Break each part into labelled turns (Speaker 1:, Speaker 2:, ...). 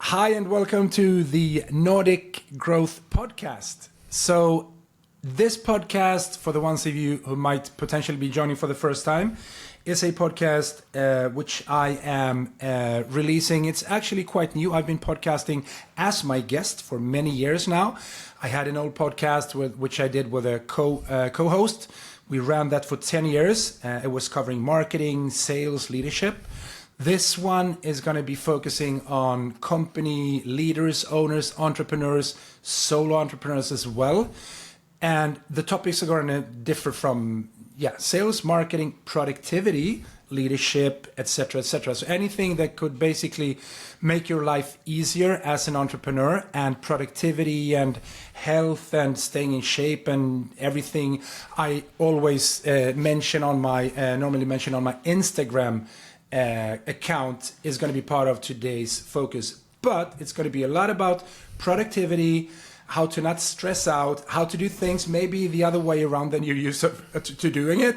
Speaker 1: Hi, and welcome to the Nordic Growth Podcast. So this podcast, for the ones of you who might potentially be joining for the first time, is a podcast which I am releasing. It's actually quite new. I've been podcasting as my guest for many years now. I had an old podcast which I did with a co-host. We ran that for 10 years. It was covering marketing, sales, leadership. This one is going to be focusing on company leaders, owners, entrepreneurs, solo entrepreneurs as well. And the topics are going to differ from sales, marketing, productivity, leadership, etc., etc. So anything that could basically make your life easier as an entrepreneur, and productivity and health and staying in shape and everything I always normally mention on my Instagram account is going to be part of today's focus. But it's going to be a lot about productivity, how to not stress out, how to do things maybe the other way around than you're used to doing it.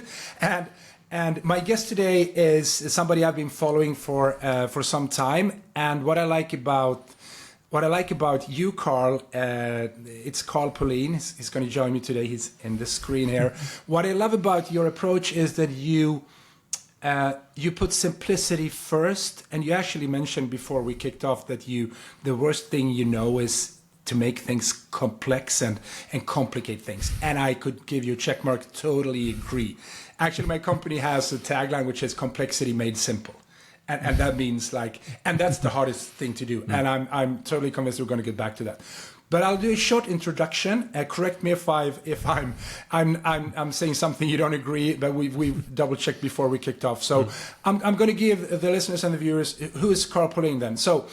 Speaker 1: And my guest today is somebody I've been following for some time. And what I like about you, Carl, it's Carl Pullein. He's going to join me today. He's in the screen here. What I love about your approach is that you put simplicity first, and you actually mentioned before we kicked off that the worst thing you know is to make things complex and complicate things. And I could give you a check mark, totally agree. Actually, my company has a tagline which is complexity made simple. And that means and that's the hardest thing to do. And I'm totally convinced we're going to get back to that. But I'll do a short introduction. Correct me if I'm saying something you don't agree, but we've double checked before we kicked off. So I'm going to give the listeners and the viewers, who is Carl Pullein then? So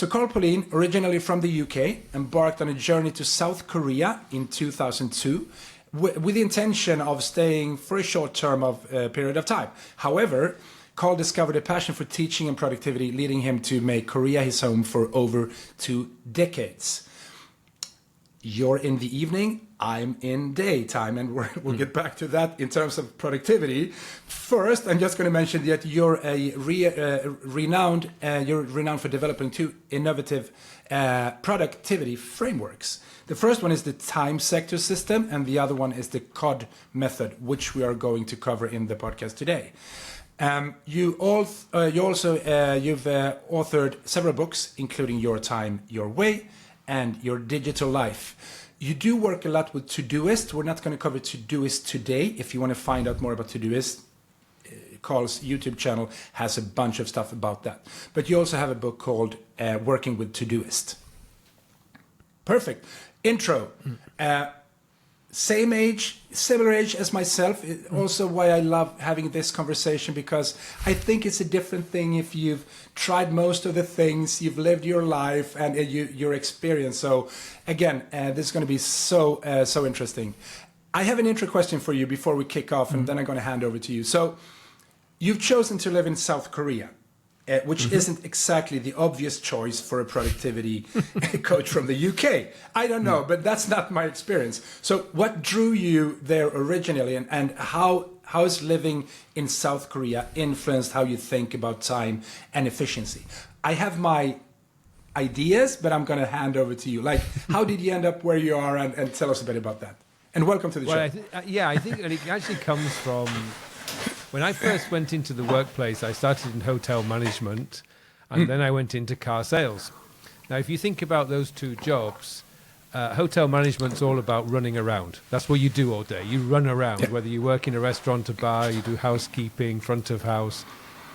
Speaker 1: Carl Pullein, originally from the UK, embarked on a journey to South Korea in 2002 with the intention of staying for a short term of period of time. However, Carl discovered a passion for teaching and productivity, leading him to make Korea his home for over 2 decades. You're in the evening, I'm in daytime, and we'll get back to that in terms of productivity. First, I'm just going to mention that you're renowned for developing 2 innovative productivity frameworks. The first one is the time sector system, and the other one is the COD method, which we are going to cover in the podcast today. You've authored several books, including Your Time, Your Way, and Your Digital Life. You do work a lot with Todoist. We're not going to cover Todoist today. If you want to find out more about Todoist, Carl's YouTube channel has a bunch of stuff about that. But you also have a book called Working with Todoist. Perfect. Intro. Same age, similar age as myself. Also why I love having this conversation, because I think it's a different thing if you've tried most of the things, you've lived your life and your experience. So again, this is going to be so interesting. I have an intro question for you before we kick off, and then I'm going to hand over to you. So you've chosen to live in South Korea, which isn't exactly the obvious choice for a productivity coach from the UK. I don't know, but that's not my experience. So what drew you there originally, and how has living in South Korea influenced how you think about time and efficiency? I have my ideas, but I'm going to hand over to you. How did you end up where you are, and tell us a bit about that. And welcome to the show.
Speaker 2: I think it actually comes from... When I first went into the workplace, I started in hotel management, and then I went into car sales. Now, if you think about those 2 jobs, hotel management's all about running around. That's what you do all day. You run around, whether you work in a restaurant, a bar, you do housekeeping, front of house.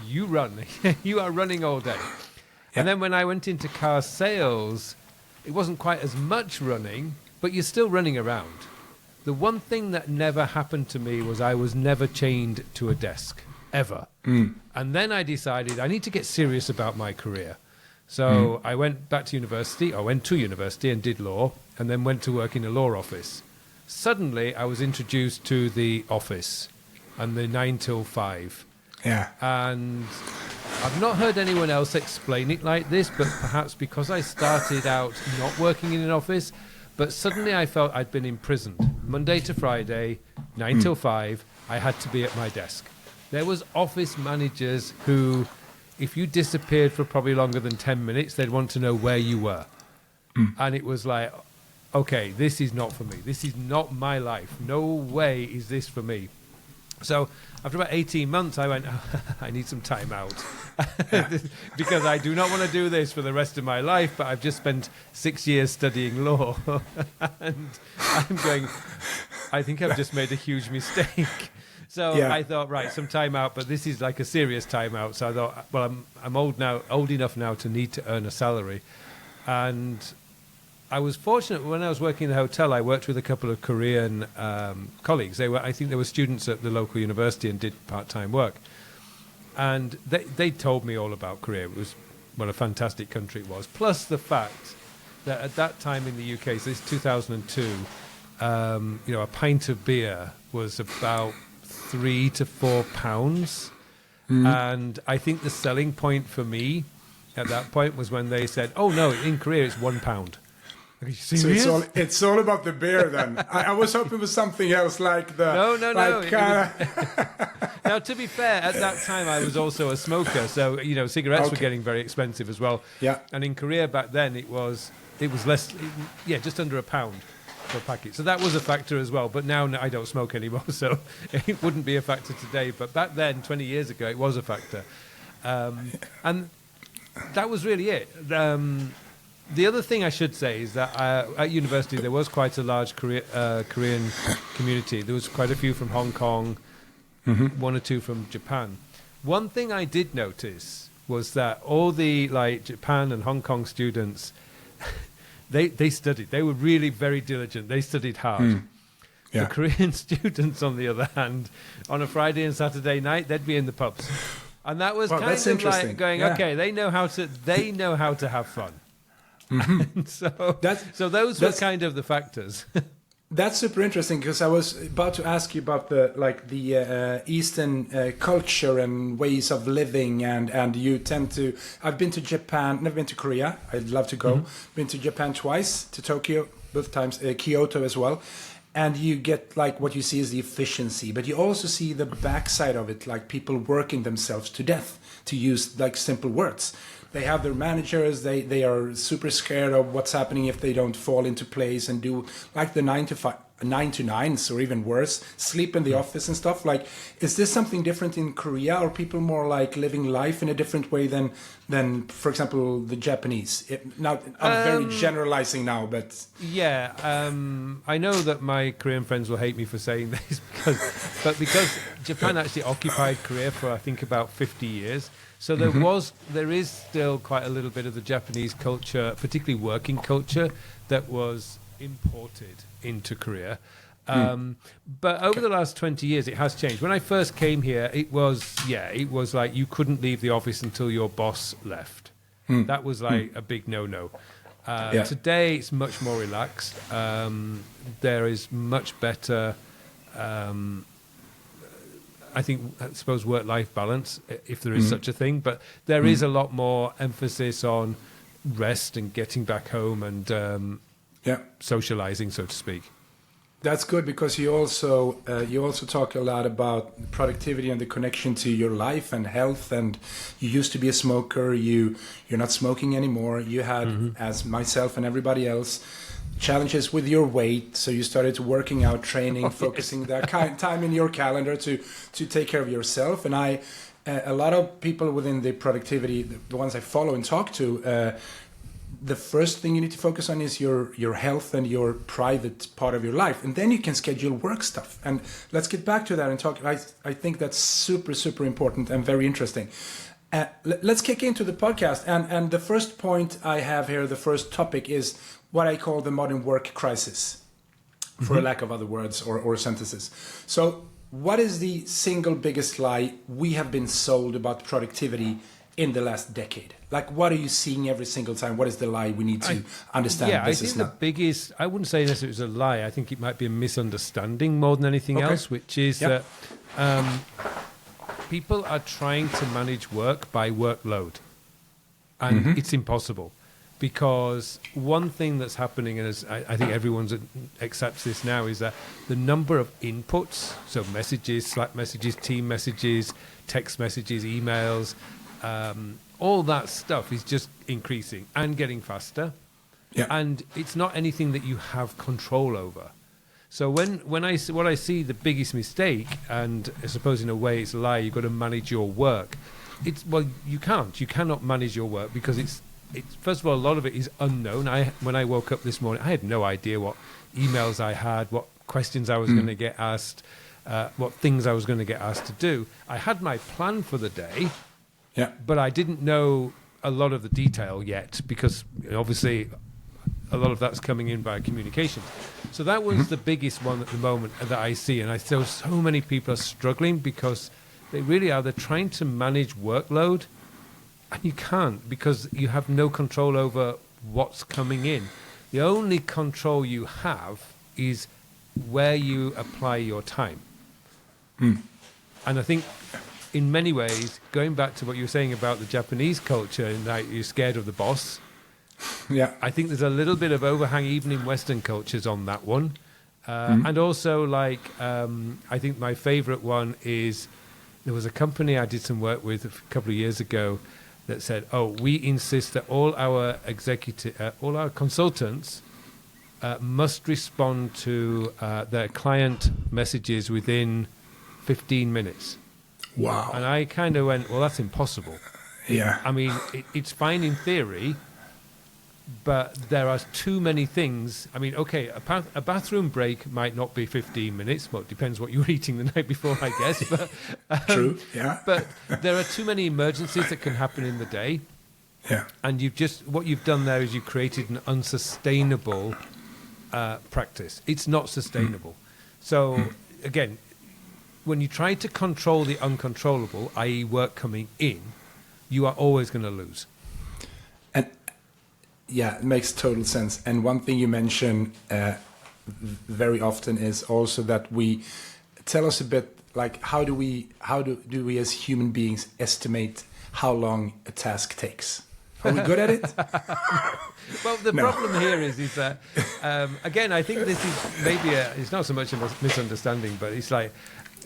Speaker 2: You run. You are running all day. Yeah. And then when I went into car sales, it wasn't quite as much running, but you're still running around. The one thing that never happened to me was I was never chained to a desk, ever. And then I decided I need to get serious about my career. So I went to university and did law, and then went to work in a law office. Suddenly, I was introduced to the office and the 9 till 5.
Speaker 1: Yeah.
Speaker 2: And I've not heard anyone else explain it like this, but perhaps because I started out not working in an office, but suddenly I felt I'd been imprisoned. Monday to Friday, 9 till 5, I had to be at my desk. There was office managers who if you disappeared for probably longer than 10 minutes, they'd want to know where you were. And it was like, okay, this is not for me. This is not my life. No way is this for me. So after about 18 months, I went, I need some time out because I do not want to do this for the rest of my life, but I've just spent 6 years studying law. And I'm going, I think I've just made a huge mistake. So I thought, right, some time out, but this is like a serious time out. So I thought, well, I'm old enough now to need to earn a salary. And I was fortunate when I was working in the hotel. I worked with a couple of Korean colleagues. I think they were students at the local university and did part-time work. And they told me all about Korea. It was what a fantastic country it was. Plus the fact that at that time in the UK, so this is 2002, a pint of beer was about £3 to £4. And I think the selling point for me at that point was when they said, "Oh no, in Korea it's £1."
Speaker 1: So it's all about the beer then. I was hoping it was something else like the...
Speaker 2: No. Now, to be fair, at that time I was also a smoker, so cigarettes were getting very expensive as well.
Speaker 1: Yeah.
Speaker 2: And in Korea back then it was less, just under £1 for a packet. So that was a factor as well. But now I don't smoke anymore, so it wouldn't be a factor today. But back then, 20 years ago, it was a factor, and that was really it. The other thing I should say is that at university there was quite a large Korean community. There was quite a few from Hong Kong, one or two from Japan. One thing I did notice was that all the Japan and Hong Kong students, they studied. They were really very diligent. They studied hard. The Korean students, on the other hand, on a Friday and Saturday night, they'd be in the pubs, and that was kind of like going, okay, they know how to have fun. So those were kind of the factors.
Speaker 1: That's super interesting because I was about to ask you about the Eastern culture and ways of living, and you tend to. I've been to Japan, never been to Korea. I'd love to go. Been to Japan twice, to Tokyo both times, Kyoto as well. And you get what you see is the efficiency, but you also see the backside of it, like people working themselves to death, to use simple words. They have their managers. They are super scared of what's happening if they don't fall into place and do the 9 to 9s or even worse, sleep in the office and stuff. Is this something different in Korea, or people more living life in a different way than for example, the Japanese? Now I'm very generalizing now, but
Speaker 2: I know that my Korean friends will hate me for saying this because Japan actually occupied Korea for I think about 50 years. So there is still quite a little bit of the Japanese culture, particularly working culture, that was imported into Korea. But over the last 20 years, it has changed. When I first came here, it was like you couldn't leave the office until your boss left. That was a big no-no. Today, it's much more relaxed. There is much better... I suppose work-life balance, if there is such a thing, but there is a lot more emphasis on rest and getting back home and socializing, so to speak.
Speaker 1: That's good because you also talk a lot about productivity and the connection to your life and health. And you used to be a smoker. You're not smoking anymore. You had, as myself and everybody else, challenges with your weight, so you started working out, training, focusing that time in your calendar to take care of yourself. And a lot of people within the productivity, the ones I follow and talk to, the first thing you need to focus on is your health and your private part of your life, and then you can schedule work stuff. And let's get back to that and talk. I think that's super, super important and very interesting. Let's kick into the podcast. And the first point I have here, the first topic, is what I call the modern work crisis, for a lack of other words or sentences. So what is the single biggest lie we have been sold about productivity in the last decade? What are you seeing every single time? What is the lie we need to understand?
Speaker 2: Yeah, I think the biggest, I wouldn't say necessarily it was a lie. I think it might be a misunderstanding more than anything else, which is that people are trying to manage work by workload. And it's impossible. Because one thing that's happening, and I think everyone accepts this now, is that the number of inputs, so messages, Slack messages, team messages, text messages, emails, all that stuff is just increasing and getting faster.
Speaker 1: Yeah.
Speaker 2: And it's not anything that you have control over. So what I see the biggest mistake, and I suppose in a way it's a lie, you've got to manage your work. You cannot manage your work because it's first of all, a lot of it is unknown. When I woke up this morning, I had no idea what emails I had, what questions I was going to get asked, what things I was going to get asked to do. I had my plan for the day, but I didn't know a lot of the detail yet because obviously a lot of that's coming in by communication. So that was the biggest one at the moment that I see. And I feel so many people are struggling because they really are. They're trying to manage workload and you can't because you have no control over what's coming in. The only control you have is where you apply your time. And I think in many ways, going back to what you were saying about the Japanese culture and that you're scared of the boss, I think there's a little bit of overhang even in Western cultures on that one. And also, I think my favorite one is there was a company I did some work with a couple of years ago that said, we insist that all our consultants must respond to their client messages within 15 minutes.
Speaker 1: Wow.
Speaker 2: And I kind of went, well, that's impossible.
Speaker 1: Yeah.
Speaker 2: I mean, it's fine in theory, but there are too many things. I mean, okay, a bathroom break might not be 15 minutes. Well, it depends what you were eating the night before, I guess. But,
Speaker 1: True, yeah.
Speaker 2: But there are too many emergencies that can happen in the day.
Speaker 1: Yeah.
Speaker 2: And what you've done there is you've created an unsustainable practice. It's not sustainable. So, again, when you try to control the uncontrollable, i.e. work coming in, you are always going to lose.
Speaker 1: And yeah, it makes total sense. And one thing you mention very often is also that we tell us a bit like how do we as human beings estimate how long a task takes? Are we good at it?
Speaker 2: Well, the problem here is that again, I think this is maybe it's not so much a misunderstanding, but it's like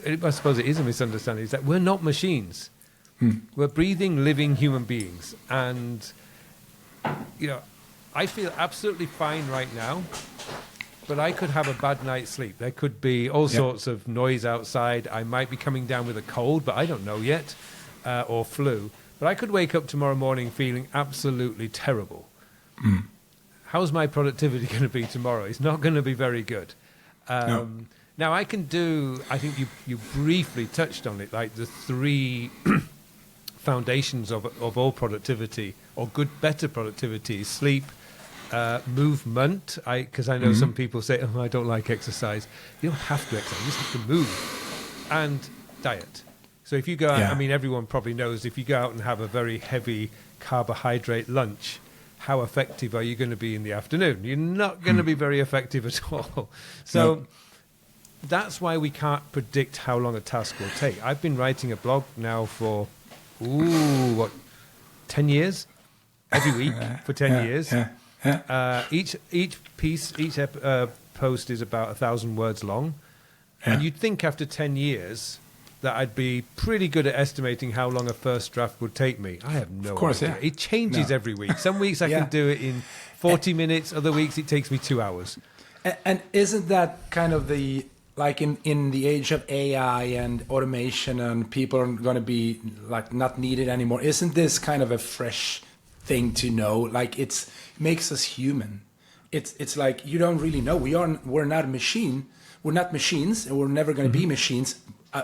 Speaker 2: I suppose it is a misunderstanding. Is that we're not machines. We're breathing, living human beings, and I feel absolutely fine right now, but I could have a bad night's sleep. There could be all sorts of noise outside. I might be coming down with a cold, but I don't know yet, or flu. But I could wake up tomorrow morning feeling absolutely terrible. How's my productivity going to be tomorrow? It's not going to be very good.
Speaker 1: No.
Speaker 2: Now, I can do, I think you briefly touched on it, like the three foundations of all productivity, or better productivity, is sleep, movement, because I know some people say, I don't like exercise. You don't have to exercise, you just have to move. And diet. So if you go out, I mean, everyone probably knows, if you go out and have a very heavy carbohydrate lunch, how effective are you going to be in the afternoon? You're not going to be very effective at all. So that's why we can't predict how long a task will take. I've been writing a blog now for, 10 years? Every week for 10 years. Each post is about 1,000 words long. And you'd think after 10 years that I'd be pretty good at estimating how long a first draft would take me. I have no idea. It changes every week. Some weeks I can do it in 40 minutes. Other weeks it takes me 2 hours.
Speaker 1: And isn't that kind of like in the age of AI and automation and people are going to be like not needed anymore? Isn't this kind of a fresh thing to know? Like it makes us human. It's like you don't really know. We're not a machine. We're not machines, and we're never going to be machines.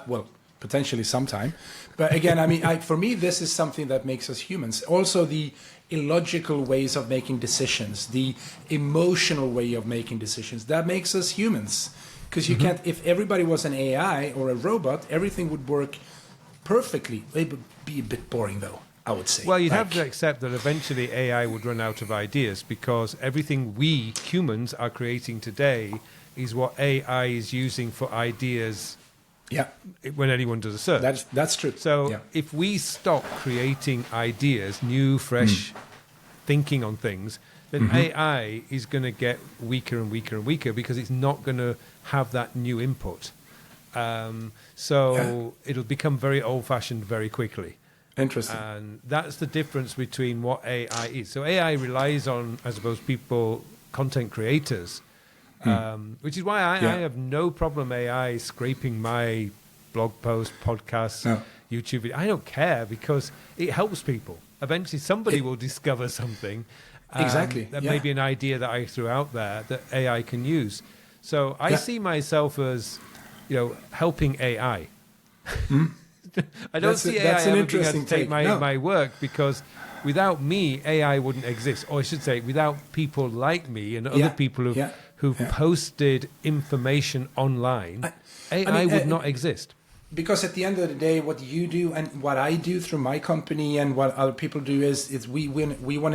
Speaker 1: Well, potentially sometime. But again, I mean, for me, this is something that makes us humans. Also, the illogical ways of making decisions, the emotional way of making decisions, that makes us humans. Because you can't, if everybody was an AI or a robot, everything would work perfectly. It would be a bit boring, though, I would say.
Speaker 2: Well, you'd have to accept that eventually AI would run out of ideas because everything we humans are creating today is what AI is using for ideas when anyone does a search.
Speaker 1: That's true.
Speaker 2: So if we stop creating ideas, new, fresh thinking on things, then AI is going to get weaker and weaker and weaker because it's not going to have that new input. So it'll become very old-fashioned very quickly.
Speaker 1: Interesting.
Speaker 2: And that's the difference between what AI is. So AI relies on, I suppose, people, content creators, which is why I have no problem AI scraping my blog post, podcasts, YouTube video. I don't care because it helps people. Eventually somebody will discover something.
Speaker 1: Exactly.
Speaker 2: That may be an idea that I threw out there that AI can use. So I see myself as, helping AI. I don't see AI ever being able to take my work, because without me, AI wouldn't exist. Or I should say, without people like me and other people who've posted information online, AI would not exist.
Speaker 1: Because at the end of the day, what you do and what I do through my company and what other people do is we want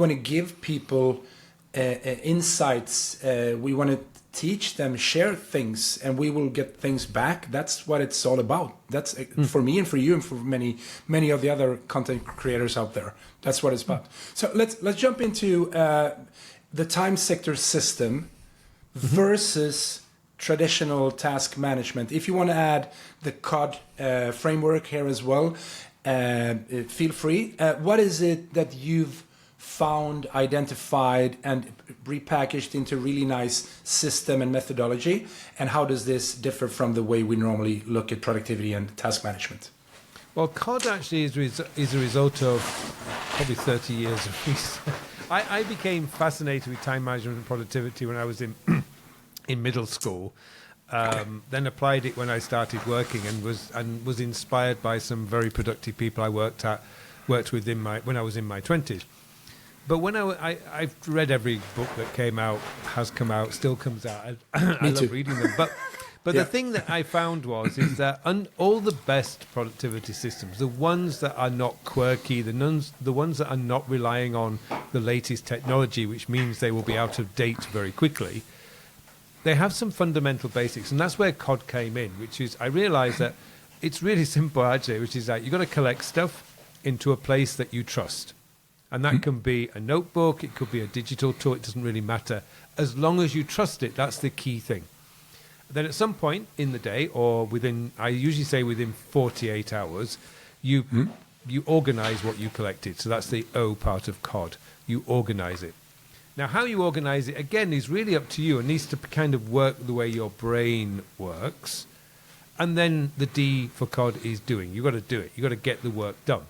Speaker 1: to give people insights. We want to teach them, share things, and we will get things back. That's what it's all about. That's for me and for you and for many of the other content creators out there. That's what it's about. So let's jump into the time sector system versus traditional task management. If you want to add the COD framework here as well, feel free. What is it that you've found, identified, and repackaged into really nice system and methodology? And how does this differ from the way we normally look at productivity and task management?
Speaker 2: Well, COD actually is a result of probably 30 years of research. I became fascinated with time management and productivity when I was in middle school. Then applied it when I started working, and was inspired by some very productive people I worked with when I was in my 20s. But when I've read every book that has come out, still comes out. I love reading them. But the thing that I found is that all the best productivity systems, the ones that are not quirky, the ones that are not relying on the latest technology, which means they will be out of date very quickly, they have some fundamental basics. And that's where COD came in, which is, I realized that it's really simple, actually, which is that you've got to collect stuff into a place that you trust. And that can be a notebook, it could be a digital tool, it doesn't really matter. As long as you trust it, that's the key thing. Then at some point in the day, or I usually say within 48 hours, you organize what you collected. So that's the O part of COD. You organize it. Now, how you organize it, again, is really up to you. It needs to kind of work the way your brain works. And then the D for COD is doing. You've got to do it. You've got to get the work done.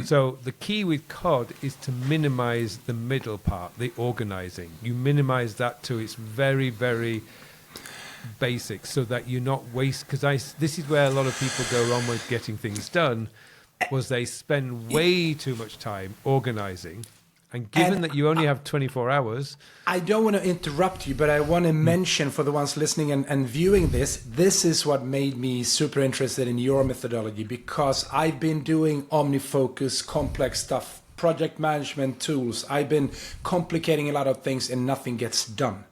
Speaker 2: So the key with COD is to minimize the middle part, the organizing. You minimize that to its very, very basics, so that you're not because this is where a lot of people go wrong with getting things done, was they spend way too much time organizing. And given that you only have 24 hours...
Speaker 1: I don't want to interrupt you, but I want to mention for the ones listening and viewing this is what made me super interested in your methodology, because I've been doing OmniFocus, complex stuff, project management tools. I've been complicating a lot of things and nothing gets done.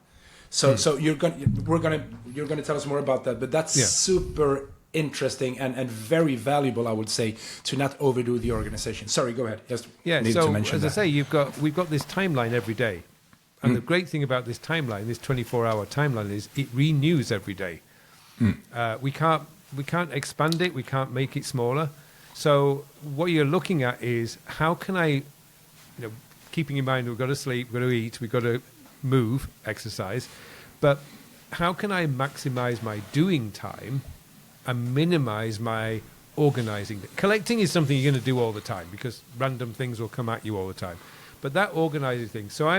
Speaker 1: So you're going to tell us more about that, but that's super interesting and very valuable, I would say, to not overdo the organization. Sorry, go ahead. Yes.
Speaker 2: Yeah. So as I say, we've got this timeline every day, and the great thing about this timeline, this 24-hour timeline, is it renews every day. We can't expand it. We can't make it smaller. So what you're looking at is, how can I, keeping in mind we've got to sleep, we've got to eat, we've got to move, exercise, but how can I maximize my doing time and minimize my organizing? Collecting is something you're going to do all the time, because random things will come at you all the time. But that organizing thing. So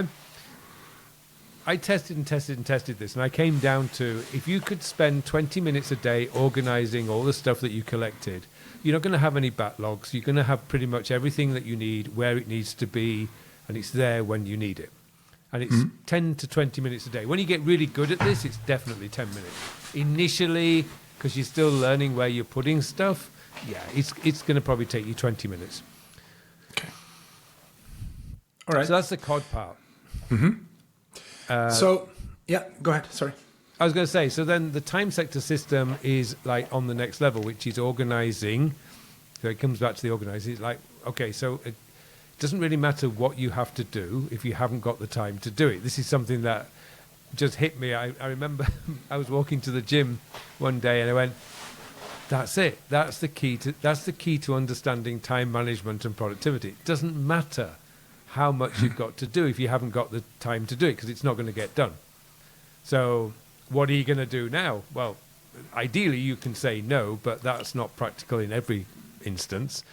Speaker 2: I tested this, and I came down to, if you could spend 20 minutes a day organizing all the stuff that you collected, you're not going to have any backlogs. You're going to have pretty much everything that you need where it needs to be, and it's there when you need it. And it's 10 to 20 minutes a day. When you get really good at this, it's definitely 10 minutes. Initially, because you're still learning where you're putting stuff, it's going to probably take you 20 minutes.
Speaker 1: Okay. All right.
Speaker 2: So that's the COD part.
Speaker 1: Go ahead. Sorry.
Speaker 2: I was going to say, so then the time sector system is like on the next level, which is organizing. So it comes back to the organizing. It's like, okay, so it doesn't really matter what you have to do if you haven't got the time to do it. This is something that just hit me. I remember I was walking to the gym one day, and I went, That's it. That's the key to understanding time management and productivity. It doesn't matter how much you've got to do if you haven't got the time to do it, because it's not going to get done. So what are you going to do now? Well, ideally you can say no, but that's not practical in every instance.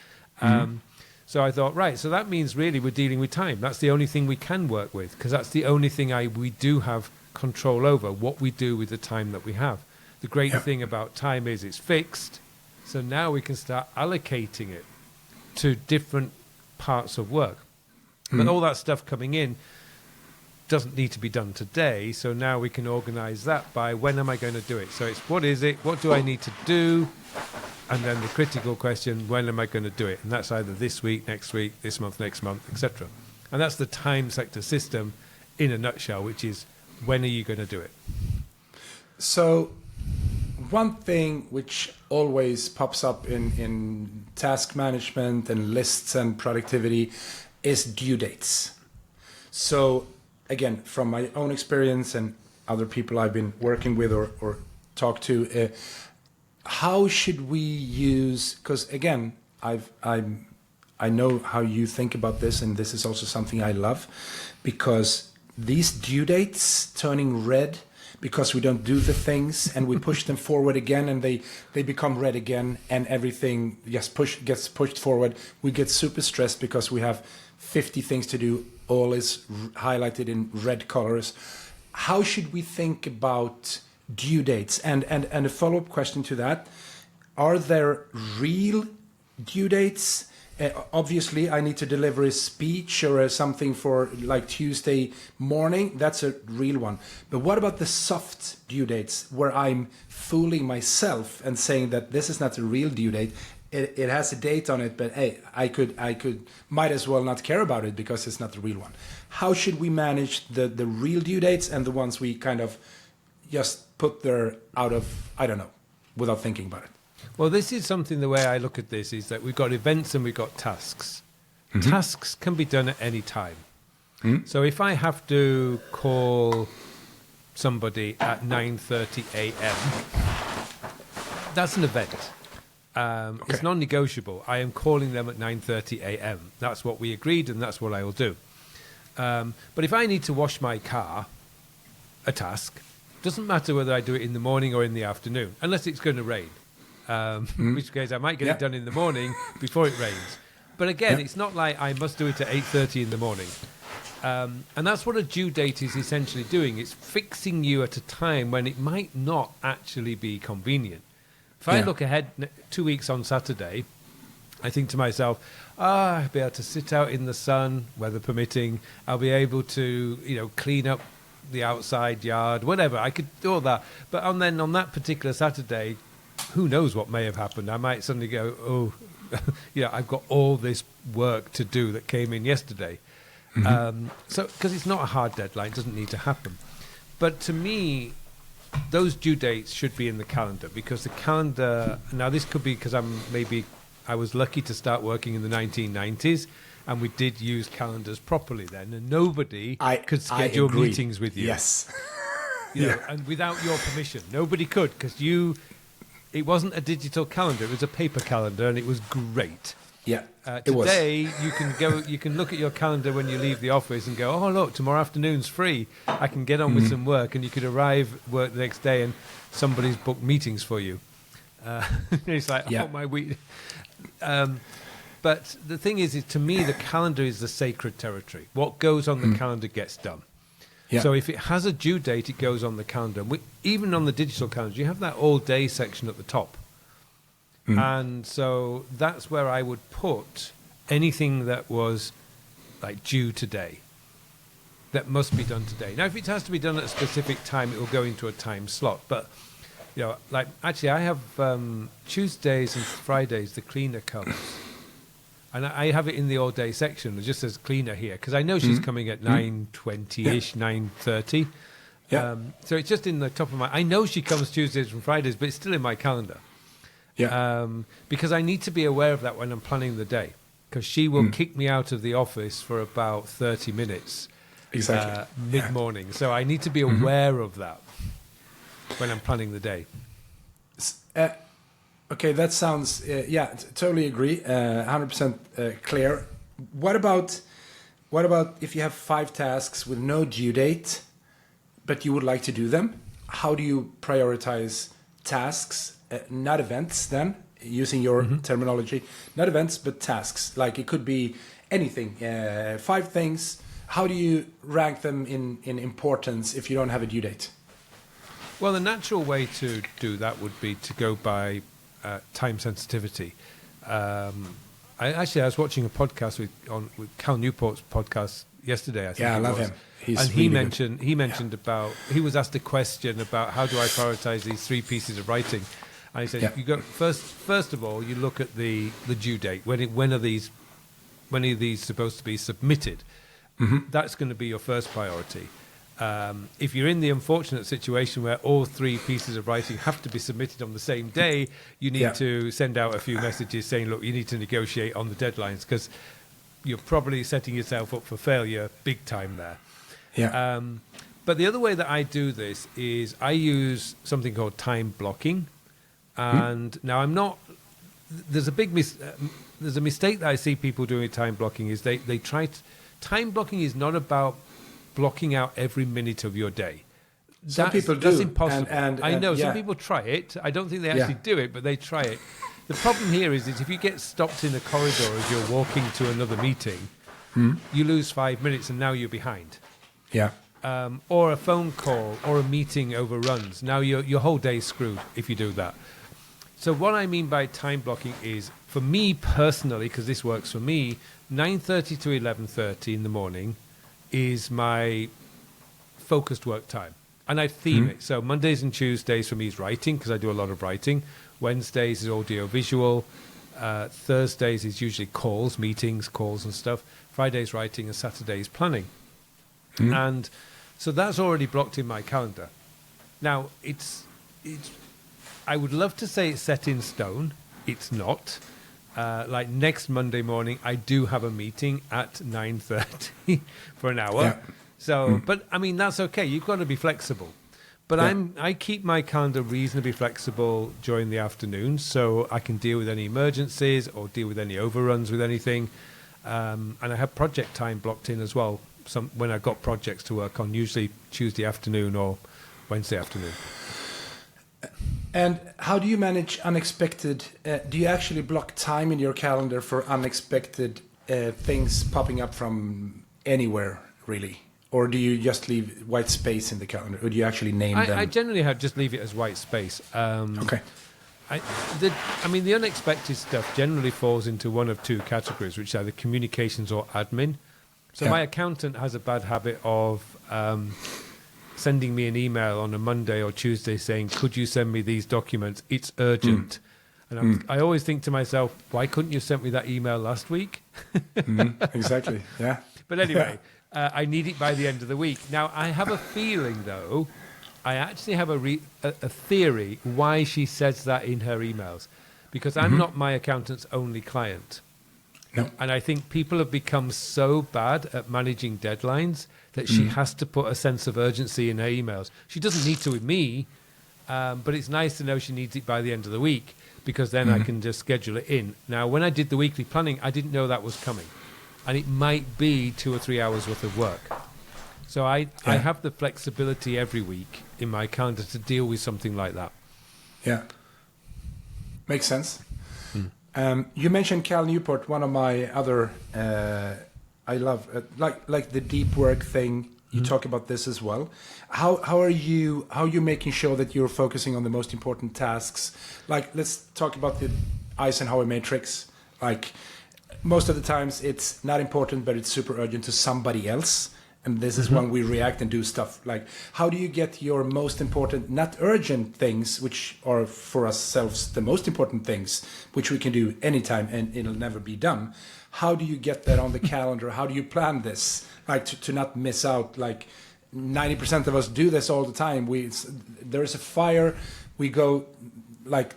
Speaker 2: So I thought, right, so that means really we're dealing with time. That's the only thing we can work with, because that's the only thing we do have control over, what we do with the time that we have. The great thing about time is it's fixed, so now we can start allocating it to different parts of work. But all that stuff coming in doesn't need to be done today, so now we can organize that by when am I going to do it? So it's what is it, what do I need to do, and then the critical question, when am I going to do it? And that's either this week, next week, this month, next month, etc. And that's the time sector system in a nutshell, which is when are you going to do it?
Speaker 1: So one thing which always pops up in task management and lists and productivity is due dates. So again, from my own experience and other people I've been working with or talked to, how should we use, because again, I know how you think about this, and this is also something I love, because these due dates turning red because we don't do the things and we push them forward again, and they become red again, and everything gets pushed forward. We get super stressed because we have 50 things to do, all is highlighted in red colors. How should we think about due dates? And a follow-up question to that, are there real due dates? Obviously, I need to deliver a speech or something for like Tuesday morning. That's a real one. But what about the soft due dates where I'm fooling myself and saying that this is not a real due date? It has a date on it, but hey, I might as well not care about it because it's not the real one. How should we manage the real due dates and the ones we kind of just put there out of, I don't know, without thinking about it?
Speaker 2: Well, this is something, the way I look at this is that we've got events and we've got tasks. Tasks can be done at any time. So if I have to call somebody at 9:30 a.m., that's an event. It's non-negotiable. I am calling them at 9:30 a.m. That's what we agreed, and that's what I will do. But if I need to wash my car, a task, doesn't matter whether I do it in the morning or in the afternoon, unless it's going to rain. In which case I might get it done in the morning before it rains. But again, it's not like I must do it at 8:30 in the morning. And that's what a due date is essentially doing. It's fixing you at a time when it might not actually be convenient. If I look ahead 2 weeks on Saturday, I think to myself, I'll be able to sit out in the sun, weather permitting. I'll be able to, clean up the outside yard, whatever. I could do all that. But then on that particular Saturday, who knows what may have happened? I might suddenly go, I've got all this work to do that came in yesterday. So, because it's not a hard deadline, it doesn't need to happen. But to me, those due dates should be in the calendar, because the calendar, now this could be because I was lucky to start working in the 1990s, and we did use calendars properly then, and nobody could schedule meetings with you.
Speaker 1: Yes.
Speaker 2: And without your permission, nobody could, because it wasn't a digital calendar, it was a paper calendar, and it was great.
Speaker 1: Yeah,
Speaker 2: today you can look at your calendar when you leave the office and go, oh look, tomorrow afternoon's free. I can get on with some work, and you could arrive at work the next day and somebody's booked meetings for you. It's like, oh my week. But the thing is, to me, the calendar is the sacred territory. What goes on the calendar gets done. Yeah. So if it has a due date, it goes on the calendar. Even on the digital calendar, you have that all-day section at the top. And so that's where I would put anything that was like due today, that must be done today. Now, if it has to be done at a specific time, it will go into a time slot. But, actually I have Tuesdays and Fridays, the cleaner comes. And I have it in the all-day section. It just says cleaner here, because I know she's coming at 9:20-ish, 9:30. Yeah. So it's just in the top of I know she comes Tuesdays and Fridays, but it's still in my calendar. Yeah. Because I need to be aware of that when I'm planning the day, because she will kick me out of the office for about 30 minutes.
Speaker 1: Exactly.
Speaker 2: Mid-morning. So I need to be aware of that when I'm planning the day.
Speaker 1: Okay, that sounds, totally agree. 100% clear. What about if you have 5 tasks with no due date, but you would like to do them? How do you prioritize tasks, not events then, using your terminology? Not events, but tasks. Like it could be anything, 5 things. How do you rank them in importance if you don't have a due date?
Speaker 2: Well, the natural way to do that would be to go by time sensitivity. I was watching a podcast with Cal Newport's podcast yesterday. I think
Speaker 1: I love him.
Speaker 2: He mentioned about, he was asked a question about how do I prioritize these 3 pieces of writing, and he said you go first of all you look at the due date. When are these supposed to be submitted? That's going to be your first priority. If you're in the unfortunate situation where all 3 pieces of writing have to be submitted on the same day, you need to send out a few messages saying, look, you need to negotiate on the deadlines, because you're probably setting yourself up for failure big time there. But the other way that I do this is I use something called time blocking. And now I'm not, there's a big there's a mistake that I see people doing with time blocking is they try to, time blocking is not about blocking out every minute of your day.
Speaker 1: Some people do.
Speaker 2: That's impossible.
Speaker 1: And
Speaker 2: I know some people try it. I don't think they actually do it, but they try it. The problem here is if you get stopped in a corridor as you're walking to another meeting, you lose 5 minutes and now you're behind. Or a phone call or a meeting overruns. Now your whole day's screwed if you do that. So what I mean by time blocking is, for me personally, because this works for me, 9:30 to 11:30 in the morning is my focused work time. And I theme it. So Mondays and Tuesdays for me is writing, because I do a lot of writing. Wednesdays is audio visual. Thursdays is usually meetings, calls and stuff. Fridays writing, and Saturdays planning. And so that's already blocked in my calendar. Now, it's I would love to say it's set in stone. It's not. Like next Monday morning, I do have a meeting at 9:30 for an hour. So, but I mean, that's okay. You've got to be flexible. But I keep my calendar reasonably flexible during the afternoon, so I can deal with any emergencies or deal with any overruns with anything. And I have project time blocked in as well. When I've got projects to work on, usually Tuesday afternoon or Wednesday afternoon.
Speaker 1: And how do you manage unexpected? Do you actually block time in your calendar for unexpected things popping up from anywhere, really? Or do you just leave white space in the calendar? Or do you actually name them?
Speaker 2: I generally just leave it as white space.
Speaker 1: Okay.
Speaker 2: The unexpected stuff generally falls into one of 2 categories, which are the communications or admin. So my accountant has a bad habit of sending me an email on a Monday or Tuesday saying, could you send me these documents? It's urgent. And I always think to myself, why couldn't you send me that email last week?
Speaker 1: Exactly, yeah.
Speaker 2: But anyway, I need it by the end of the week. Now, I have a feeling, though, I actually have a theory why she says that in her emails. Because I'm not my accountant's only client.
Speaker 1: No.
Speaker 2: And I think people have become so bad at managing deadlines that she has to put a sense of urgency in her emails. She doesn't need to with me, but it's nice to know she needs it by the end of the week, because then I can just schedule it in. Now, when I did the weekly planning, I didn't know that was coming. And it might be 2 or 3 hours worth of work. So I have the flexibility every week in my calendar to deal with something like that.
Speaker 1: Yeah. Makes sense. You mentioned Cal Newport, one of my other, I love, like the deep work thing. You talk about this as well. How are you making sure that you're focusing on the most important tasks? Like, let's talk about the Eisenhower matrix. Like, most of the times it's not important, but it's super urgent to somebody else. And this is when we react and do stuff. Like, how do you get your most important, not urgent things, which are for ourselves the most important things, which we can do anytime and it'll never be done. How do you get that on the calendar? How do you plan this? Like, to not miss out. Like, 90% of us do this all the time. There's a fire, we go, like,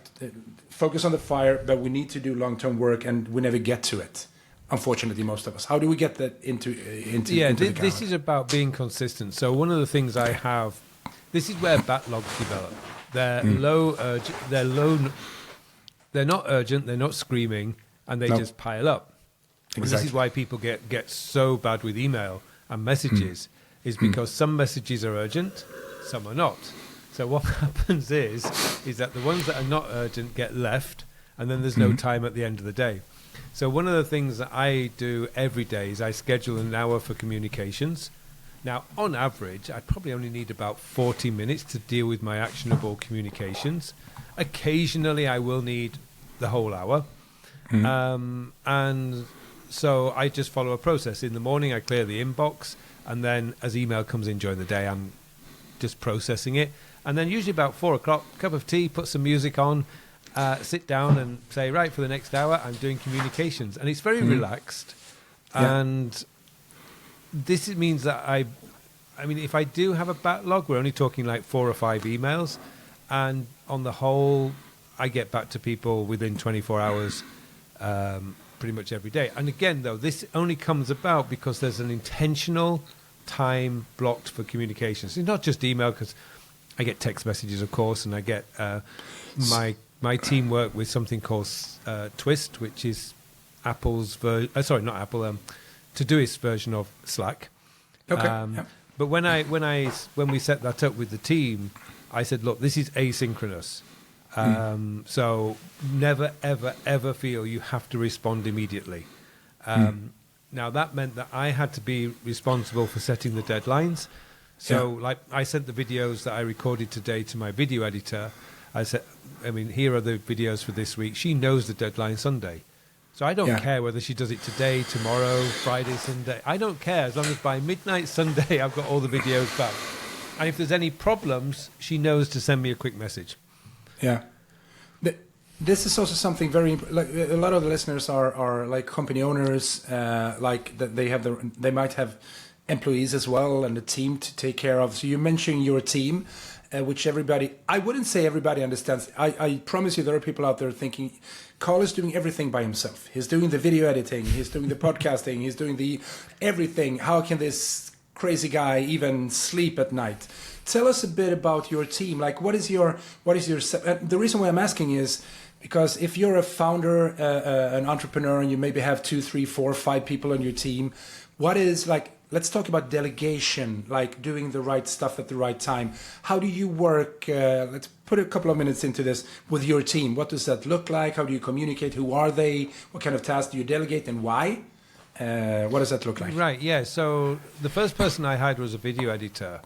Speaker 1: focus on the fire, but we need to do long-term work and we never get to it. Unfortunately, most of us. How do we get that into
Speaker 2: this is about being consistent. So one of the things I have, this is where backlogs develop. They're they're not urgent, they're not screaming, and they just pile up.
Speaker 1: Exactly.
Speaker 2: And this is why people get so bad with email and messages, is because some messages are urgent, some are not. So what happens is that the ones that are not urgent get left, and then there's no time at the end of the day. So one of the things that I do every day is I schedule an hour for communications. Now, on average, I probably only need about 40 minutes to deal with my actionable communications. Occasionally, I will need the whole hour. And so I just follow a process. In the morning, I clear the inbox. And then as email comes in during the day, I'm just processing it. And then usually about 4 o'clock, cup of tea, put some music on, sit down and say, right, for the next hour, I'm doing communications. And it's very relaxed.
Speaker 1: Yeah.
Speaker 2: And this means that I mean, if I do have a backlog, we're only talking like 4 or 5 emails. And on the whole, I get back to people within 24 hours pretty much every day. And again, though, this only comes about because there's an intentional time blocked for communications. It's not just email, because I get text messages, of course, and I get my team work with something called Twist, which is Apple's Todoist version of Slack.
Speaker 1: Okay.
Speaker 2: But when we set that up with the team, I said, look, this is asynchronous. So never, ever, ever feel you have to respond immediately. Now, that meant that I had to be responsible for setting the deadlines. So, like, I sent the videos that I recorded today to my video editor. I said, I mean, here are the videos for this week. She knows the deadline Sunday. So I don't care whether she does it today, tomorrow, Friday, Sunday. I don't care, as long as by midnight Sunday I've got all the videos back. And if there's any problems, she knows to send me a quick message.
Speaker 1: Yeah. This is also something very, like, a lot of the listeners are like company owners, like that they might have employees as well and a team to take care of. So you mentioned your team, which I wouldn't say everybody understands. I promise you there are people out there thinking, Carl is doing everything by himself. He's doing the video editing, he's doing the podcasting, he's doing the everything. How can this crazy guy even sleep at night? Tell us a bit about your team. Like, what is your the reason why I'm asking is because if you're a founder, an entrepreneur, and you maybe have 2, 3, 4, 5 people on your team, what is, like, let's talk about delegation, like doing the right stuff at the right time. How do you work? Let's put a couple of minutes into this with your team. What does that look like? How do you communicate? Who are they? What kind of tasks do you delegate and why? What does that look like?
Speaker 2: Right, yeah. So the first person I hired was a video editor.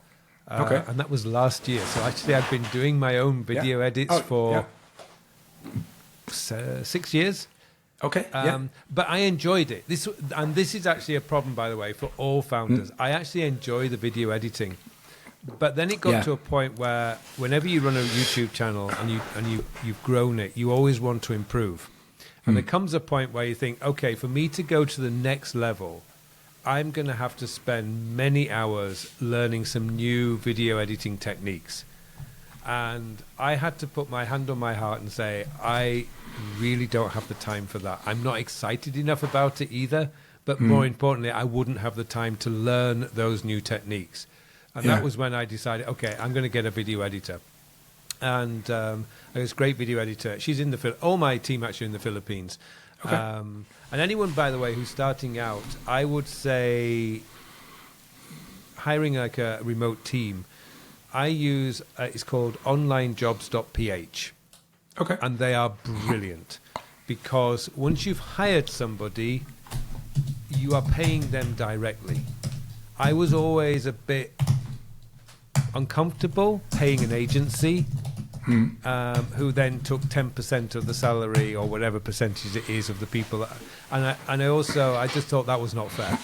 Speaker 2: And that was last year. So actually I've been doing my own video edits for 6 years.
Speaker 1: Okay.
Speaker 2: But I enjoyed it. This is actually a problem, by the way, for all founders. I actually enjoy the video editing. But then it got to a point where whenever you run a YouTube channel and you've grown it, you always want to improve. And there comes a point where you think, okay, for me to go to the next level, I'm going to have to spend many hours learning some new video editing techniques. And I had to put my hand on my heart and say, I really don't have the time for that. I'm not excited enough about it either. But more importantly, I wouldn't have the time to learn those new techniques. And that was when I decided, okay, I'm going to get a video editor. And this great video editor. She's in all my team actually in the Philippines. Okay. And anyone, by the way, who's starting out, I would say hiring like a remote team, I use, it's called onlinejobs.ph.
Speaker 1: Okay.
Speaker 2: And they are brilliant because once you've hired somebody, you are paying them directly. I was always a bit uncomfortable paying an agency who then took 10% of the salary or whatever percentage it is of the people. And I just thought that was not fair.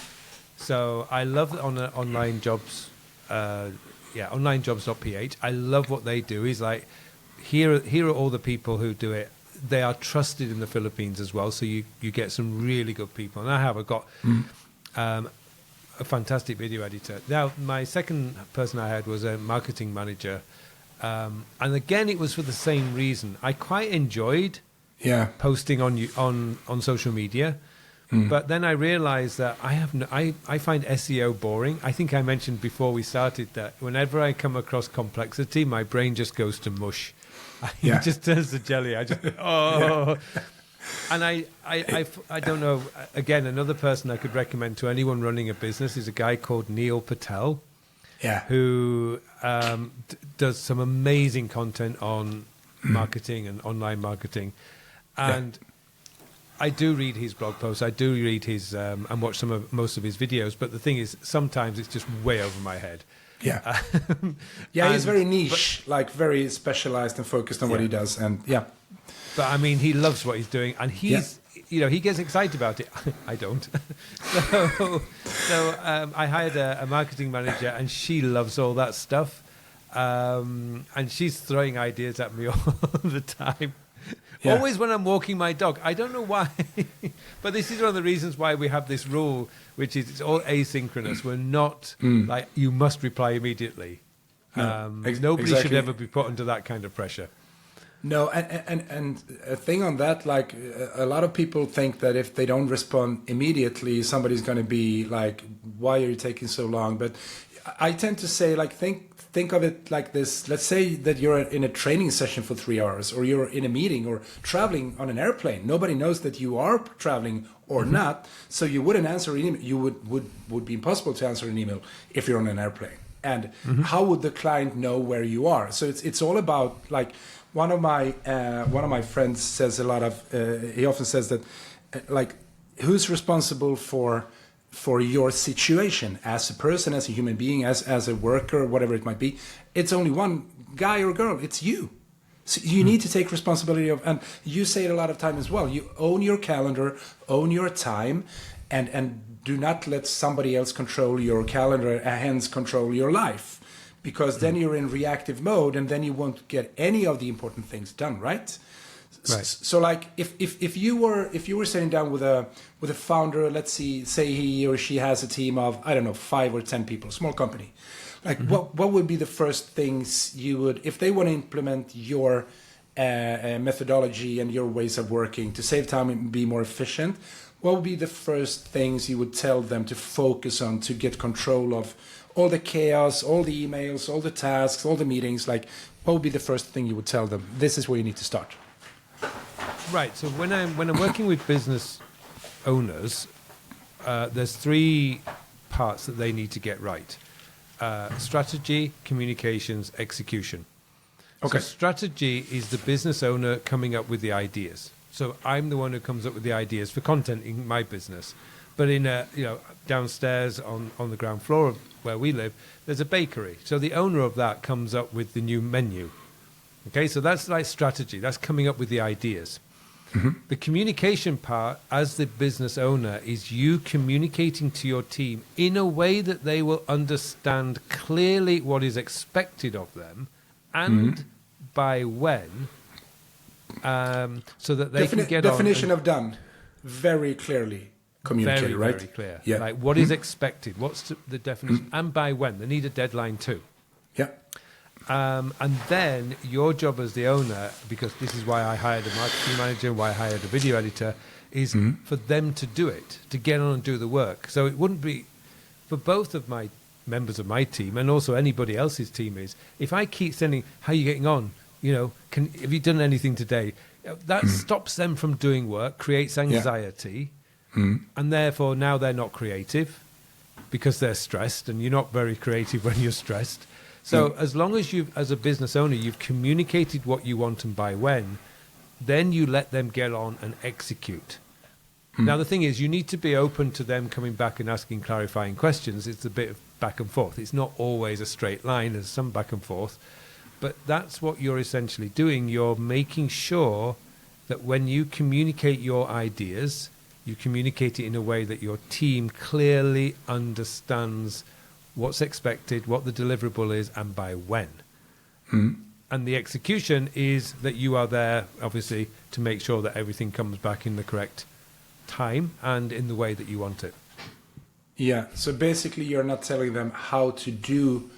Speaker 2: So I love online jobs, onlinejobs.ph. I love what they do. Is like, here are all the people who do it. They are trusted in the Philippines as well. So you get some really good people. And I've got a fantastic video editor. Now, my second person I had was a marketing manager. And again, it was for the same reason. I quite enjoyed posting on social media. But then I realized that I find SEO boring. I think I mentioned before we started that whenever I come across complexity, my brain just goes to mush. He just turns to jelly. I just, And I don't know. Again, another person I could recommend to anyone running a business is a guy called Neil Patel, who does some amazing content on marketing and online marketing. And I do read his blog posts. I do read his and watch most of his videos. But the thing is, sometimes it's just way over my head.
Speaker 1: Yeah, he's very niche, like very specialized and focused on what he does. And
Speaker 2: but I mean, he loves what he's doing, and he's he gets excited about it. I don't. So I hired a marketing manager, and she loves all that stuff, and she's throwing ideas at me all the time. Always when I'm walking my dog. I don't know why, but this is one of the reasons why we have this rule, which is it's all asynchronous. We're not like you must reply immediately. Nobody should ever be put under that kind of pressure.
Speaker 1: No, and a thing on that, like a lot of people think that if they don't respond immediately, somebody's going to be like, "Why are you taking so long?" But I tend to say, like, think of it like this. Let's say that you're in a training session for 3 hours, or you're in a meeting, or traveling on an airplane. Nobody knows that you are traveling or not, so you wouldn't answer an email. You would be impossible to answer an email if you're on an airplane. And how would the client know where you are? So it's all about, like, one of my friends says a lot of. He often says that, like, who's responsible for your situation as a person, as a human being, as a worker, whatever it might be. It's only one guy or girl. It's you. So you need to take responsibility of, and you say it a lot of time as well. You own your calendar, own your time, and do not let somebody else control your calendar, hence control your life, because then you're in reactive mode, and then you won't get any of the important things done, right? Right. So, like, if you were sitting down with a founder, let's say he or she has a team of, I don't know, 5 or 10 people, small company, like what would be the first things you would, if they want to implement your methodology and your ways of working to save time and be more efficient, what would be the first things you would tell them to focus on to get control of all the chaos, all the emails, all the tasks, all the meetings? Like, what would be the first thing you would tell them? This is where you need to start.
Speaker 2: Right. So when I'm working with business owners, there's 3 parts that they need to get right: strategy, communications, execution. Okay. So strategy is the business owner coming up with the ideas. So I'm the one who comes up with the ideas for content in my business. But in downstairs on the ground floor of where we live, there's a bakery. So the owner of that comes up with the new menu. Okay, so that's like strategy. That's coming up with the ideas. The communication part, as the business owner, is you communicating to your team in a way that they will understand clearly what is expected of them and by when, so that they can get
Speaker 1: definition of done very clearly communicated,
Speaker 2: very,
Speaker 1: right?
Speaker 2: Very clear.
Speaker 1: Yeah.
Speaker 2: Like what is expected, what's the definition, and by when. They need a deadline too.
Speaker 1: Yeah.
Speaker 2: And then your job as the owner, because this is why I hired a marketing manager, why I hired a video editor, is for them to do it, to get on and do the work. So it wouldn't be, for both of my members of my team and also anybody else's team, is if I keep sending, how are you getting on? Have you done anything today? That stops them from doing work, creates anxiety, and therefore now they're not creative because they're stressed, and you're not very creative when you're stressed. So as long as as a business owner, you've communicated what you want and by when, then you let them get on and execute. Now, the thing is, you need to be open to them coming back and asking clarifying questions. It's a bit of back and forth. It's not always a straight line. There's some back and forth. But that's what you're essentially doing. You're making sure that when you communicate your ideas, you communicate it in a way that your team clearly understands what's expected, what the deliverable is, and by when. And the execution is that you are there, obviously, to make sure that everything comes back in the correct time and in the way that you want it.
Speaker 1: Yeah, so basically you're not telling them how to do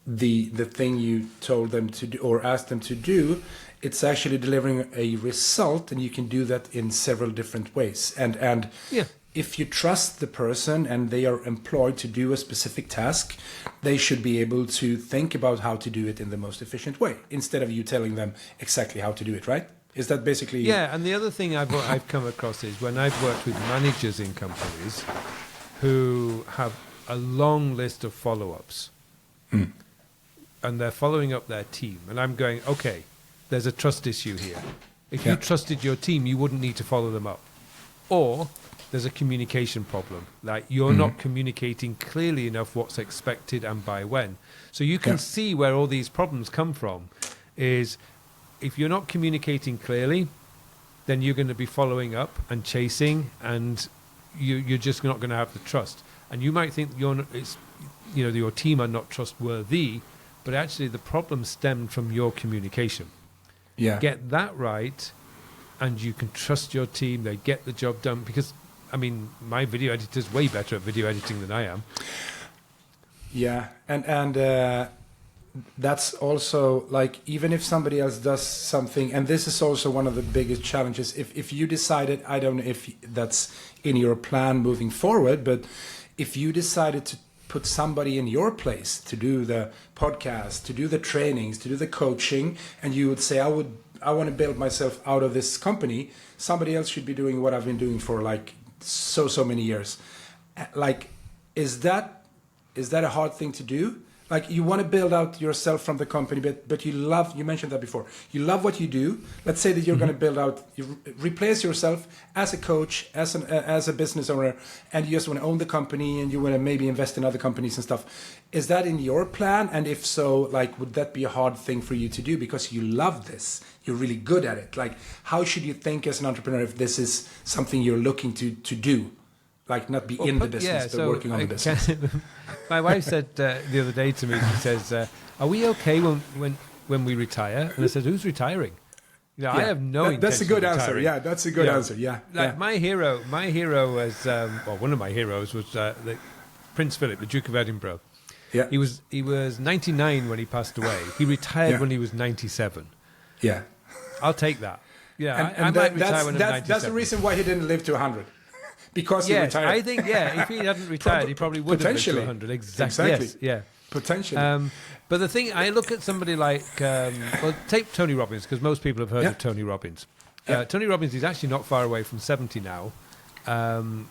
Speaker 1: the thing you told them to do or asked them to do. It's actually delivering a result, and you can do that in several different ways. And if you trust the person and they are employed to do a specific task, they should be able to think about how to do it in the most efficient way instead of you telling them exactly how to do it, right? Is that basically...
Speaker 2: Yeah, and the other thing I've come across is when I've worked with managers in companies who have a long list of follow-ups, and they're following up their team, and I'm going, okay, there's a trust issue here. If you trusted your team, you wouldn't need to follow them up. Or there's a communication problem. Like you're not communicating clearly enough what's expected and by when. So you can see where all these problems come from is if you're not communicating clearly, then you're going to be following up and chasing, and you're just not going to have the trust. And you might think your team are not trustworthy, but actually the problem stemmed from your communication.
Speaker 1: Yeah.
Speaker 2: Get that right, and you can trust your team. They get the job done because, I mean, my video editor's way better at video editing than I am.
Speaker 1: Yeah, and that's also like, even if somebody else does something, and this is also one of the biggest challenges, if you decided, I don't know if that's in your plan moving forward, but if you decided to put somebody in your place to do the podcast, to do the trainings, to do the coaching, and you would say, I want to build myself out of this company, somebody else should be doing what I've been doing for like so many years. Like, is that a hard thing to do? Like, you want to build out yourself from the company, but you mentioned that before. You love what you do. Let's say that you're going to build out, you replace yourself as a coach, as a business owner, and you just want to own the company and you want to maybe invest in other companies and stuff. Is that in your plan? And if so, like, would that be a hard thing for you to do because you love this? You're really good at it. Like, how should you think as an entrepreneur if this is something you're looking to do? Like, not be in the business, but working on the business.
Speaker 2: My wife said the other day to me, she says, are we okay when we retire? And I said, who's retiring? You know, I have no intention
Speaker 1: That's a good
Speaker 2: of
Speaker 1: answer.
Speaker 2: retiring.
Speaker 1: Yeah, that's a good answer. Yeah.
Speaker 2: Like my hero was, one of my heroes was Prince Philip, the Duke of Edinburgh.
Speaker 1: Yeah.
Speaker 2: He was 99 when he passed away. He retired when he was 97.
Speaker 1: Yeah.
Speaker 2: I'll take that. Yeah,
Speaker 1: and
Speaker 2: I might retire when I'm 97.
Speaker 1: That's the reason why he didn't live to 100. Because he retired.
Speaker 2: I think, if he hadn't retired, he probably would have lived to 100. Exactly. Yes, yeah.
Speaker 1: Potentially.
Speaker 2: But the thing, I look at somebody like, take Tony Robbins, because most people have heard of Tony Robbins. Tony Robbins is actually not far away from 70 now,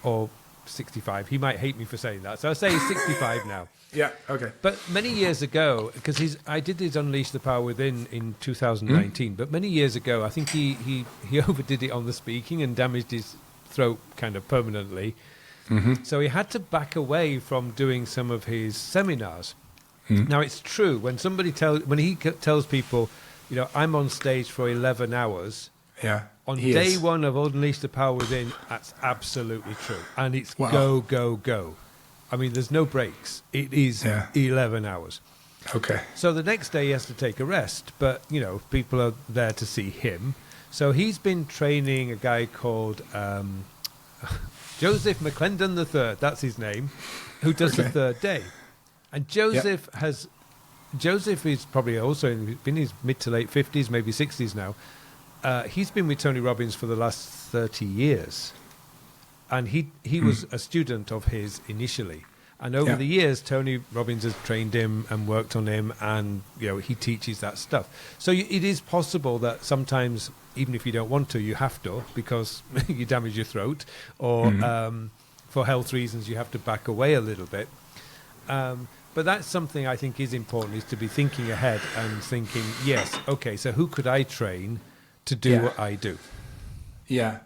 Speaker 2: or 65. He might hate me for saying that. So I'll say he's 65 now.
Speaker 1: Yeah, okay.
Speaker 2: But many years ago, because I did his Unleash the Power Within in 2019, but many years ago, I think he overdid it on the speaking and damaged his throat kind of permanently. So he had to back away from doing some of his seminars. Now it's true when he tells people, you know, I'm on stage for 11 hours.
Speaker 1: Yeah.
Speaker 2: On day one of Unleash the Power Within, that's absolutely true, and it's go go go. I mean, there's no breaks. It is 11 hours.
Speaker 1: Okay.
Speaker 2: So the next day he has to take a rest, but you know, people are there to see him. So he's been training a guy called Joseph McClendon III, that's his name, who does the third day. And Joseph is probably also in his mid to late 50s, maybe 60s now. He's been with Tony Robbins for the last 30 years. And he was a student of his initially. And over the years, Tony Robbins has trained him and worked on him, and you know he teaches that stuff. So it is possible that sometimes, even if you don't want to, you have to because you damage your throat, or for health reasons, you have to back away a little bit. But that's something I think is important, is to be thinking ahead and thinking, yes, okay, so who could I train to do what I do?
Speaker 1: Yeah.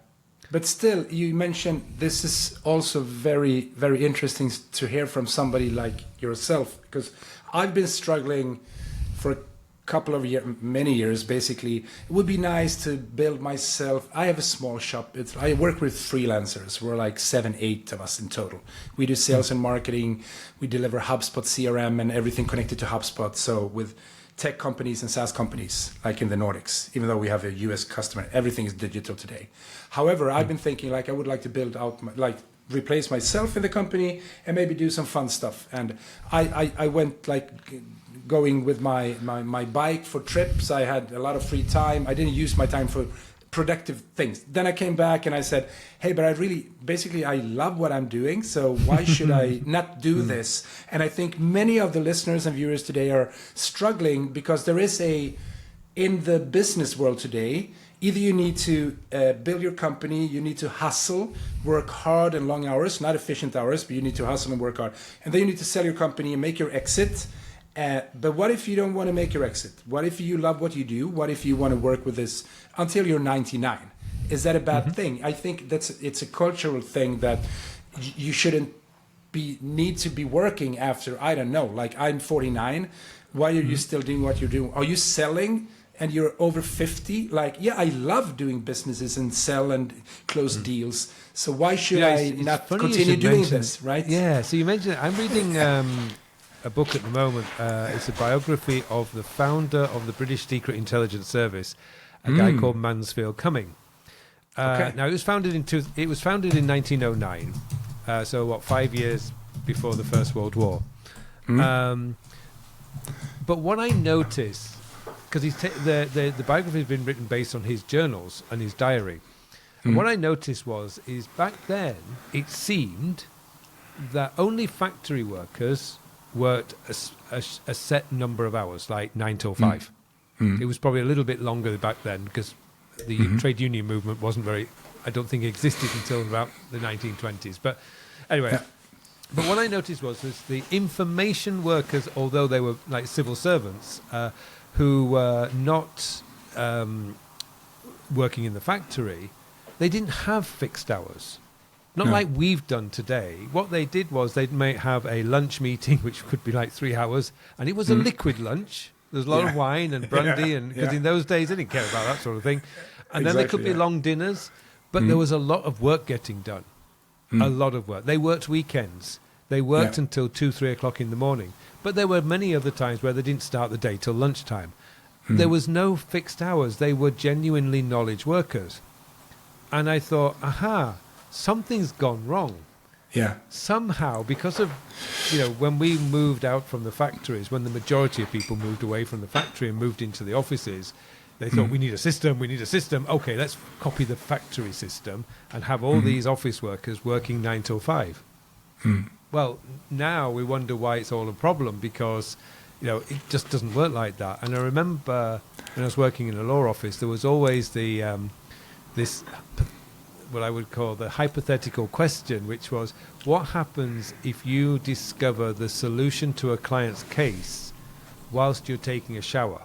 Speaker 1: But still, you mentioned this is also very, very interesting to hear from somebody like yourself, because I've been struggling for a couple of years, many years, basically. It would be nice to build myself. I have a small shop. I work with freelancers. We're like 7, 8 of us in total. We do sales and marketing. We deliver HubSpot CRM and everything connected to HubSpot. So with tech companies and SaaS companies, like in the Nordics, even though we have a US customer, everything is digital today. However, I've been thinking like I would like to build out, replace myself in the company and maybe do some fun stuff. And I went like going with my bike for trips. I had a lot of free time. I didn't use my time for productive things. Then I came back and I said, hey, but I love what I'm doing, so why should I not do this? And I think many of the listeners and viewers today are struggling because there is in the business world today, either you need to build your company, you need to hustle, work hard and long hours, not efficient hours, but you need to hustle and work hard. And then you need to sell your company and make your exit. But what if you don't want to make your exit? What if you love what you do? What if you want to work with this until you're 99? Is that a bad thing? I think it's a cultural thing that you shouldn't need to be working after, I don't know, like I'm 49. Why are you still doing what you're doing? Are you selling and you're over 50? Like, yeah, I love doing businesses and sell and close deals. So why should I not continue doing this, right?
Speaker 2: Yeah, so you mentioned, I'm reading a book at the moment. It's a biography of the founder of the British Secret Intelligence Service, a guy called Mansfield Cumming. Now, it was founded in 1909, so 5 years before the First World War. But what I noticed, because the biography has been written based on his journals and his diary, and what I noticed is back then it seemed that only factory workers worked a set number of hours, like 9 till 5. It was probably a little bit longer back then because the trade union movement wasn't I don't think it existed until about the 1920s. But anyway, but what I noticed was the information workers, although they were like civil servants, who were not working in the factory, they didn't have fixed hours. Not like we've done today. What they did was they may have a lunch meeting, which could be like 3 hours, and it was a liquid lunch. There's a lot of wine and brandy, and because in those days they didn't care about that sort of thing. And then there could be long dinners, but there was a lot of work getting done. A lot of work. They worked weekends. They worked until 2, 3 o'clock in the morning. But there were many other times where they didn't start the day till lunchtime. There was no fixed hours. They were genuinely knowledge workers. And I thought, something's gone wrong.
Speaker 1: Yeah.
Speaker 2: Somehow, because of, when we moved out from the factories, when the majority of people moved away from the factory and moved into the offices, they thought, we need a system. Okay, let's copy the factory system and have all these office workers working 9 till 5. Well, now we wonder why it's all a problem because, it just doesn't work like that. And I remember when I was working in a law office, there was always this what I would call the hypothetical question, which was, what happens if you discover the solution to a client's case whilst you're taking a shower?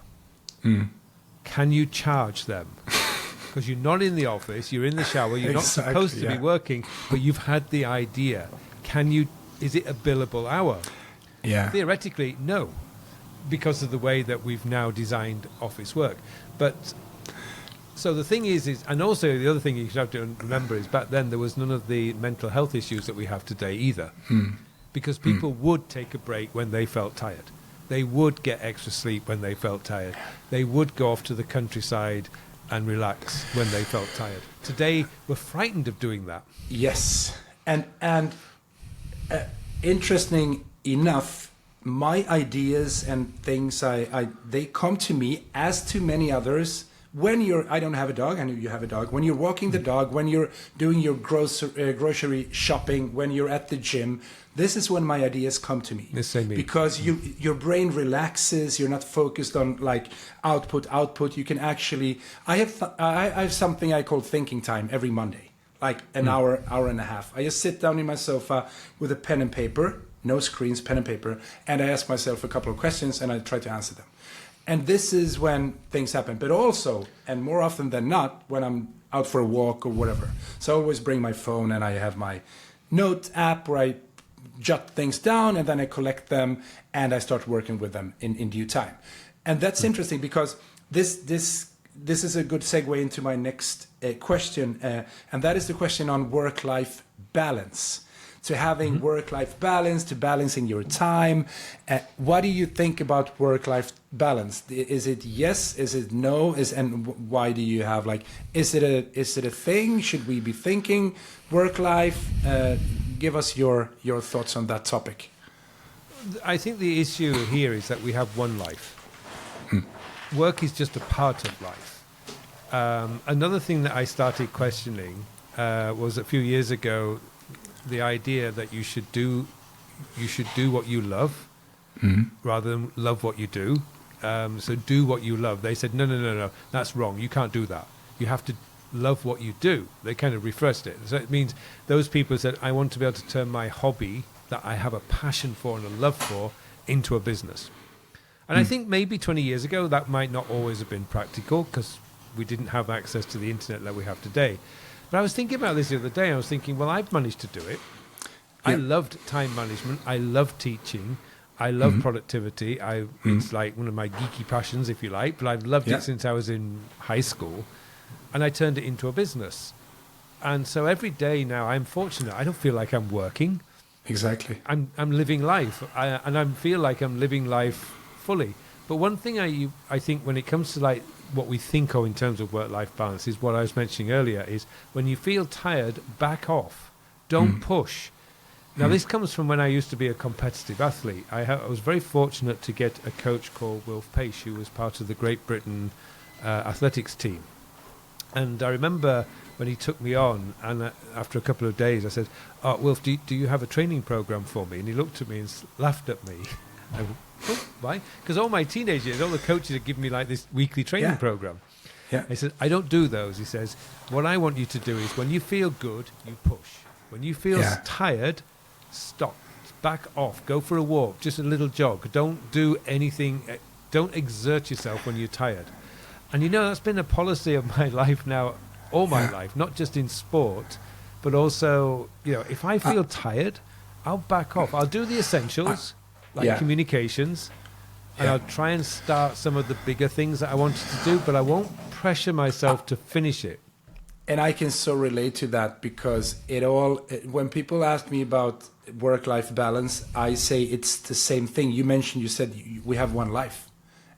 Speaker 2: Can you charge them? Because you're not in the office, you're in the shower, you're not supposed to be working, but you've had the idea. Is it a billable hour?
Speaker 1: Yeah.
Speaker 2: Theoretically, no, because of the way that we've now designed office work. But so the thing is, and also the other thing you have to remember is back then there was none of the mental health issues that we have today either. Because people would take a break when they felt tired. They would get extra sleep when they felt tired. They would go off to the countryside and relax when they felt tired. Today, we're frightened of doing that.
Speaker 1: Yes. And interesting enough, my ideas and things, they come to me as to many others. When I don't have a dog, I know you have a dog. When you're walking the dog, when you're doing your grocery shopping, when you're at the gym, this is when my ideas come to me. Because your brain relaxes. You're not focused on like output. You can actually. I have something I call thinking time every Monday, like an hour and a half. I just sit down in my sofa with a pen and paper, no screens, pen and paper, and I ask myself a couple of questions and I try to answer them. And this is when things happen. But also, and more often than not, when I'm out for a walk or whatever. So I always bring my phone and I have my note app where I jot things down and then I collect them and I start working with them in due time. And that's interesting because this is a good segue into my next question. And that is the question on work-life balance. To having work-life balance, to balancing your time. What do you think about work-life balance? Is it yes? Is it no? And why do you have is it a thing? Should we be thinking work-life? Give us your thoughts on that topic.
Speaker 2: I think the issue here is that we have one life. Work is just a part of life. Another thing that I started questioning was a few years ago, the idea that you should do what you love rather than love what you do. So do what you love. They said, no, that's wrong. You can't do that. You have to love what you do. They kind of reversed it. So it means those people said, I want to be able to turn my hobby that I have a passion for and a love for into a business. And I think maybe 20 years ago that might not always have been practical because we didn't have access to the internet that we have today. But I was thinking about this the other day. I was thinking, well, I've managed to do it. I loved time management. I love teaching. I love productivity. It's like one of my geeky passions, if you like, but I've loved it since I was in high school. And I turned it into a business. And so every day now, I'm fortunate. I don't feel like I'm working.
Speaker 1: Exactly.
Speaker 2: I'm living life. And I feel like I'm living life fully. But one thing I think when it comes to like what we think of in terms of work-life balance is what I was mentioning earlier is when you feel tired, back off. Don't push. Now, this comes from when I used to be a competitive athlete. I was very fortunate to get a coach called Wilf Pace, who was part of the Great Britain athletics team. And I remember when he took me on, and after a couple of days, I said, "Oh, Wilf, do you have a training program for me?" And he looked at me and laughed at me. I went, "Oh, why?" Because all my teenagers, all the coaches had given me like this weekly training program.
Speaker 1: Yeah.
Speaker 2: He said, "I don't do those." He says, "What I want you to do is when you feel good, you push. When you feel tired, stop, back off, go for a walk, just a little jog. Don't do anything, don't exert yourself when you're tired." And you know, that's been a policy of my life now, all my life, not just in sport, but also, you know, if I feel tired, I'll back off. I'll do the essentials, like communications, and I'll try and start some of the bigger things that I wanted to do, but I won't pressure myself to finish it.
Speaker 1: And I can so relate to that because when people ask me about work-life balance, I say it's the same thing. You said we have one life.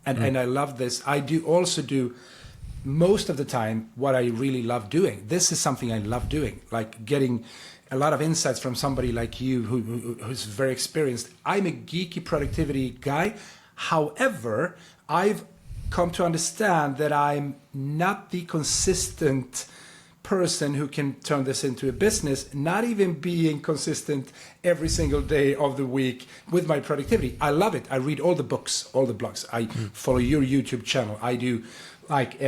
Speaker 1: And I love this. I also do most of the time what I really love doing. This is something I love doing, like getting a lot of insights from somebody like you who's very experienced. I'm a geeky productivity guy. However, I've come to understand that I'm not the consistent person who can turn this into a business, not even being consistent every single day of the week with my productivity. I love it. I read all the books, all the blogs. I follow your YouTube channel. I do like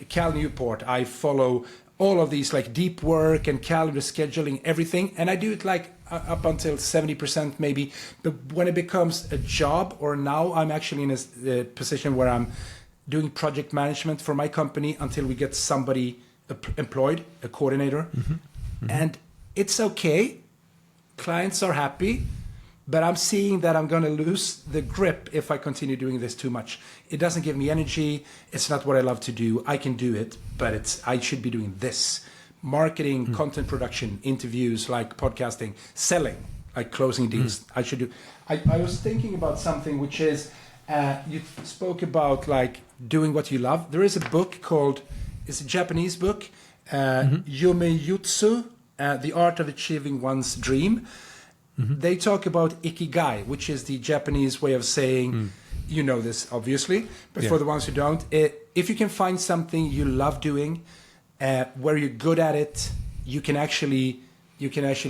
Speaker 1: Cal Newport. I follow all of these like deep work and calendar scheduling, everything. And I do it like up until 70% maybe. But when it becomes a job, or now I'm actually in a position where I'm doing project management for my company until we get somebody employed, a coordinator, and it's okay. Clients are happy, but I'm seeing that I'm going to lose the grip if I continue doing this too much. It doesn't give me energy. It's not what I love to do. I can do it, but I should be doing this. Marketing, content production, interviews, like podcasting, selling, like closing deals. I should do. I was thinking about something which is, you spoke about like doing what you love. There is a book called, it's a Japanese book, Yomeyutsu, The Art of Achieving One's Dream. They talk about ikigai, which is the Japanese way of saying, you know this obviously, but for the ones who don't, if you can find something you love doing, where you're good at it, you can actually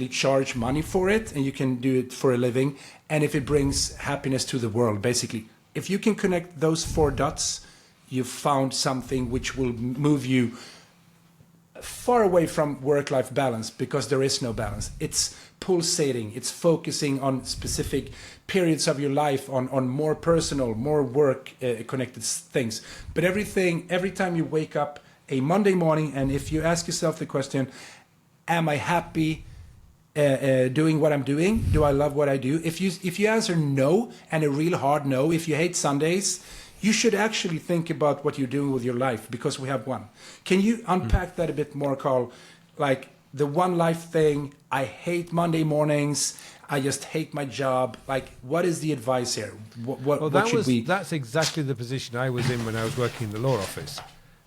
Speaker 1: charge money for it, and you can do it for a living. And if it brings happiness to the world, basically, if you can connect those 4 dots, you've found something which will move you far away from work-life balance, because there is no balance. It's pulsating. It's focusing on specific periods of your life, on more personal, more work-connected things. But every time you wake up a Monday morning, and if you ask yourself the question, am I happy doing what I'm doing? Do I love what I do? If you answer no, and a real hard no, if you hate Sundays, you should actually think about what you're doing with your life, because we have one. Can you unpack that a bit more, Carl? Like the one life thing, I hate Monday mornings, I just hate my job. Like, what is the advice here? What should we...
Speaker 2: That's exactly the position I was in when I was working in the law office.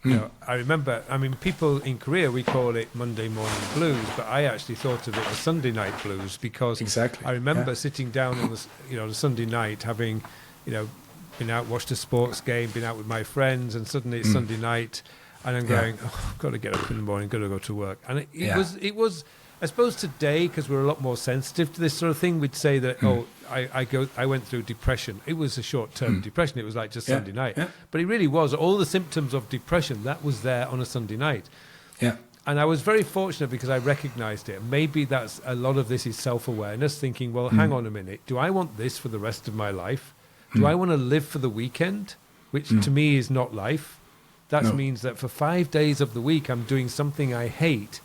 Speaker 2: You know, I remember, people in Korea, we call it Monday morning blues, but I actually thought of it as Sunday night blues, because I remember sitting down on the Sunday night, having, been out, watched a sports game, been out with my friends, and suddenly it's Sunday night, And I'm going, I've got to get up in the morning, got to go to work. And it was, I suppose today, because we're a lot more sensitive to this sort of thing, we'd say that, I went through depression. It was a short-term depression. It was like just Sunday night. Yeah. But it really was. All the symptoms of depression, that was there on a Sunday night.
Speaker 1: Yeah.
Speaker 2: And I was very fortunate because I recognized it. Maybe that's a lot of this is self-awareness, thinking, well, hang on a minute. Do I want this for the rest of my life? Do I want to live for the weekend, which to me is not life? That means that for 5 days of the week, I'm doing something I hate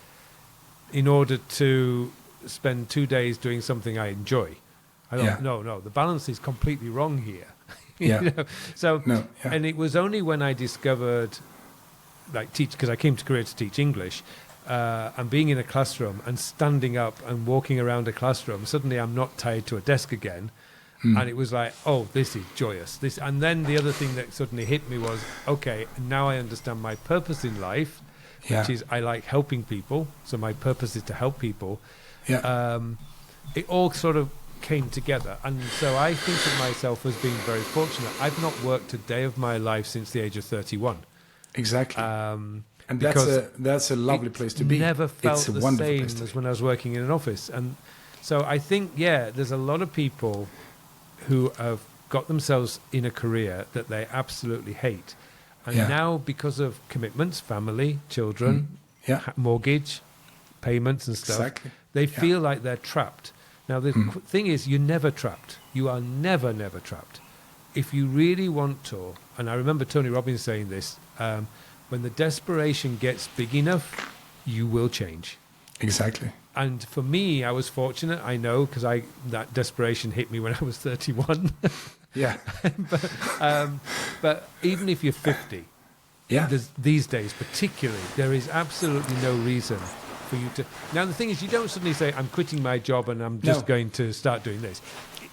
Speaker 2: in order to spend 2 days doing something I enjoy. I don't, no, the balance is completely wrong here. You know? So, and it was only when I discovered, like, because I came to Korea to teach English, and being in a classroom and standing up and walking around a classroom, suddenly I'm not tied to a desk again. And it was like, oh, this is joyous. And then the other thing that suddenly hit me was, okay, now I understand my purpose in life, which is I like helping people. So my purpose is to help people. It all sort of came together. And so I think of myself as being very fortunate. I've not worked a day of my life since the age of 31.
Speaker 1: Exactly. And that's a lovely place to be.
Speaker 2: Never felt the same as when I was working in an office. And so I think, there's a lot of people who have got themselves in a career that they absolutely hate. And now, because of commitments, family, children, mortgage, payments and stuff, they feel like they're trapped. Now, the thing is, you're never trapped. You are never, never trapped. If you really want to, and I remember Tony Robbins saying this, when the desperation gets big enough, you will change.
Speaker 1: Exactly.
Speaker 2: And for me, I was fortunate, I know, because that desperation hit me when I was 31. But even if you're 50, these days particularly, there is absolutely no reason for you to... Now, the thing is, you don't suddenly say, I'm quitting my job and I'm just going to start doing this.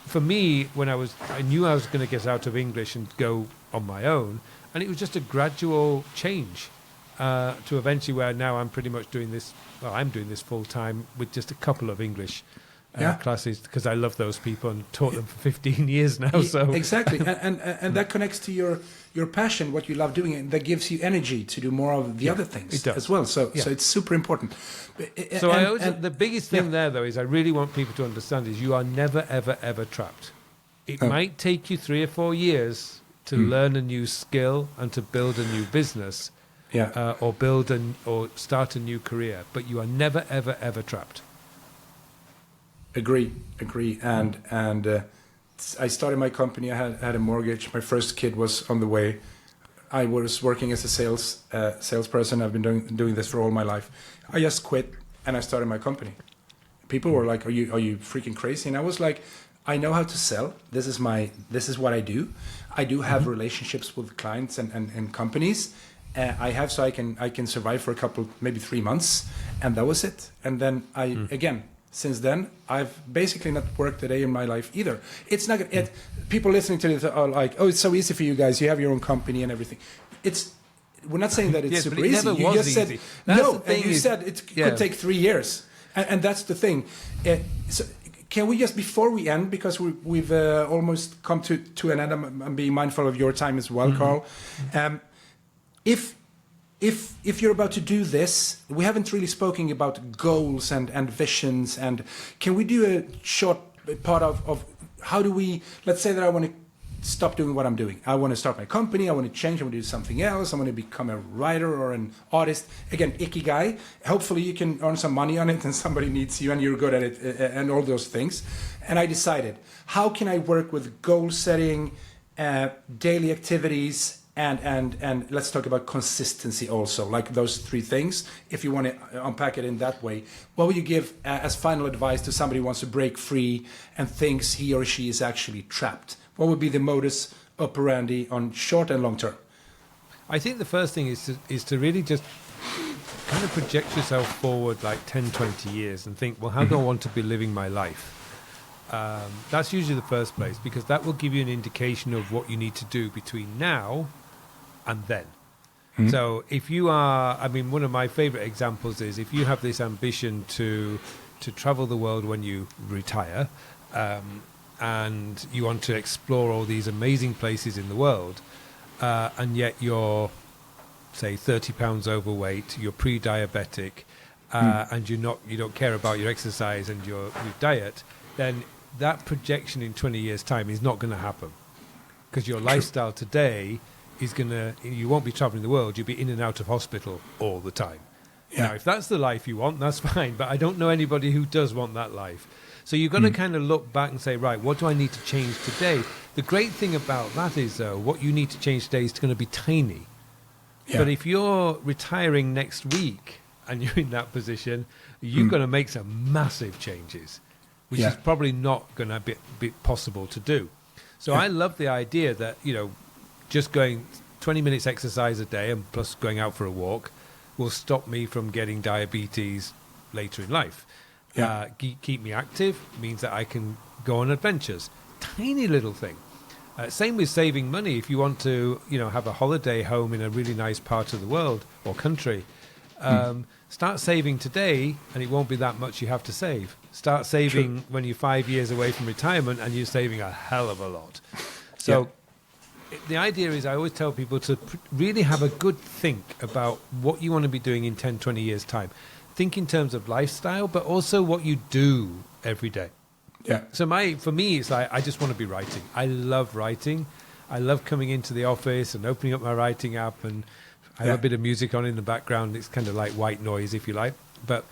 Speaker 2: For me, I knew I was going to get out of English and go on my own, and it was just a gradual change to eventually where now I'm pretty much doing this. Well, I'm doing this full time with just a couple of English classes because I love those people and taught them for 15 years now. So
Speaker 1: exactly, and that connects to your passion, what you love doing, and that gives you energy to do more of the other things as well. So it's super important.
Speaker 2: So the biggest thing there, though, is I really want people to understand is you are never, ever, ever trapped. It might take you 3 or 4 years to learn a new skill and to build a new business. Or start a new career, but you are never, ever, ever trapped.
Speaker 1: Agree, and I started my company. I had a mortgage. My first kid was on the way. I was working as a salesperson. I've been doing this for all my life. I just quit and I started my company. People were like, "Are you freaking crazy?" And I was like, "I know how to sell. This is what I do. I do have relationships with clients and companies." I can survive for a couple, maybe 3 months, and that was it. And then again, since then, I've basically not worked a day in my life either. It's not people listening to this are like, "Oh, it's so easy for you guys. You have your own company and everything." We're not saying that it's super easy. You just said no, and you said it could take 3 years, and that's the thing. So can we just, before we end, because we've almost come to an end, I'm being mindful of your time as well, Carl. If you're about to do this, we haven't really spoken about goals and visions, and can we do a short part of how do we, let's say that I want to stop doing what I'm doing. I want to start my company, I want to change, I want to do something else, I want to become a writer or an artist. Again, ikigai. Hopefully you can earn some money on it and somebody needs you and you're good at it and all those things. And I decided, how can I work with goal setting, daily activities, and let's talk about consistency also, like those 3 things. If you want to unpack it in that way, what would you give as final advice to somebody who wants to break free and thinks he or she is actually trapped? What would be the modus operandi on short and long term?
Speaker 2: I think the first thing is to really just kind of project yourself forward like 10, 20 years and think, well, how do I want to be living my life? That's usually the first place, because that will give you an indication of what you need to do between now and then. So if you are, one of my favorite examples is if you have this ambition to travel the world when you retire, and you want to explore all these amazing places in the world, and yet you're say 30 pounds overweight, you're pre-diabetic, and you don't care about your exercise and your diet, then that projection in 20 years' time is not going to happen, because your lifestyle today is you won't be traveling the world, you'll be in and out of hospital all the time. Yeah. Now, if that's the life you want, that's fine, but I don't know anybody who does want that life. So you've got to kind of look back and say, right, what do I need to change today? The great thing about that is, though, what you need to change today is going to be tiny. Yeah. But if you're retiring next week and you're in that position, you're going to make some massive changes, which is probably not going to be possible to do. So I love the idea that, just going 20 minutes exercise a day and plus going out for a walk will stop me from getting diabetes later in life. Yeah. Keep me active means that I can go on adventures. Tiny little thing. Same with saving money. If you want to, have a holiday home in a really nice part of the world or country, start saving today, and it won't be that much you have to save. Start saving when you're 5 years away from retirement, and you're saving a hell of a lot. So the idea is, I always tell people to really have a good think about what you want to be doing in 10, 20 years' time. Think in terms of lifestyle, but also what you do every day. Yeah. So for me, it's like, I just want to be writing. I love writing. I love coming into the office and opening up my writing app, and I have a bit of music on in the background. It's kind of like white noise, if you like. But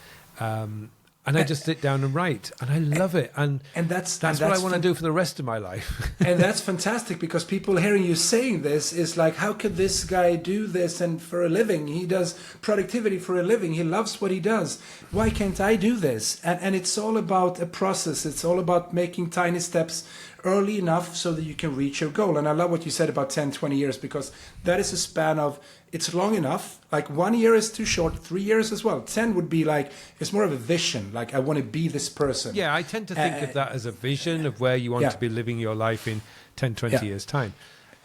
Speaker 2: and I just sit down and write, and I love it. And that's what I want to do for the rest of my life.
Speaker 1: And that's fantastic, because people hearing you saying this is like, how could this guy do this and for a living? He does productivity for a living. He loves what he does. Why can't I do this? And it's all about a process. It's all about making tiny steps early enough so that you can reach your goal. And I love what you said about 10, 20 years, because that is a span of, it's long enough. Like 1 year is too short, 3 years as well. 10 would be like, it's more of a vision. Like, I want to be this person.
Speaker 2: Yeah, I tend to think of that as a vision of where you want to be living your life in 10, 20 years' time.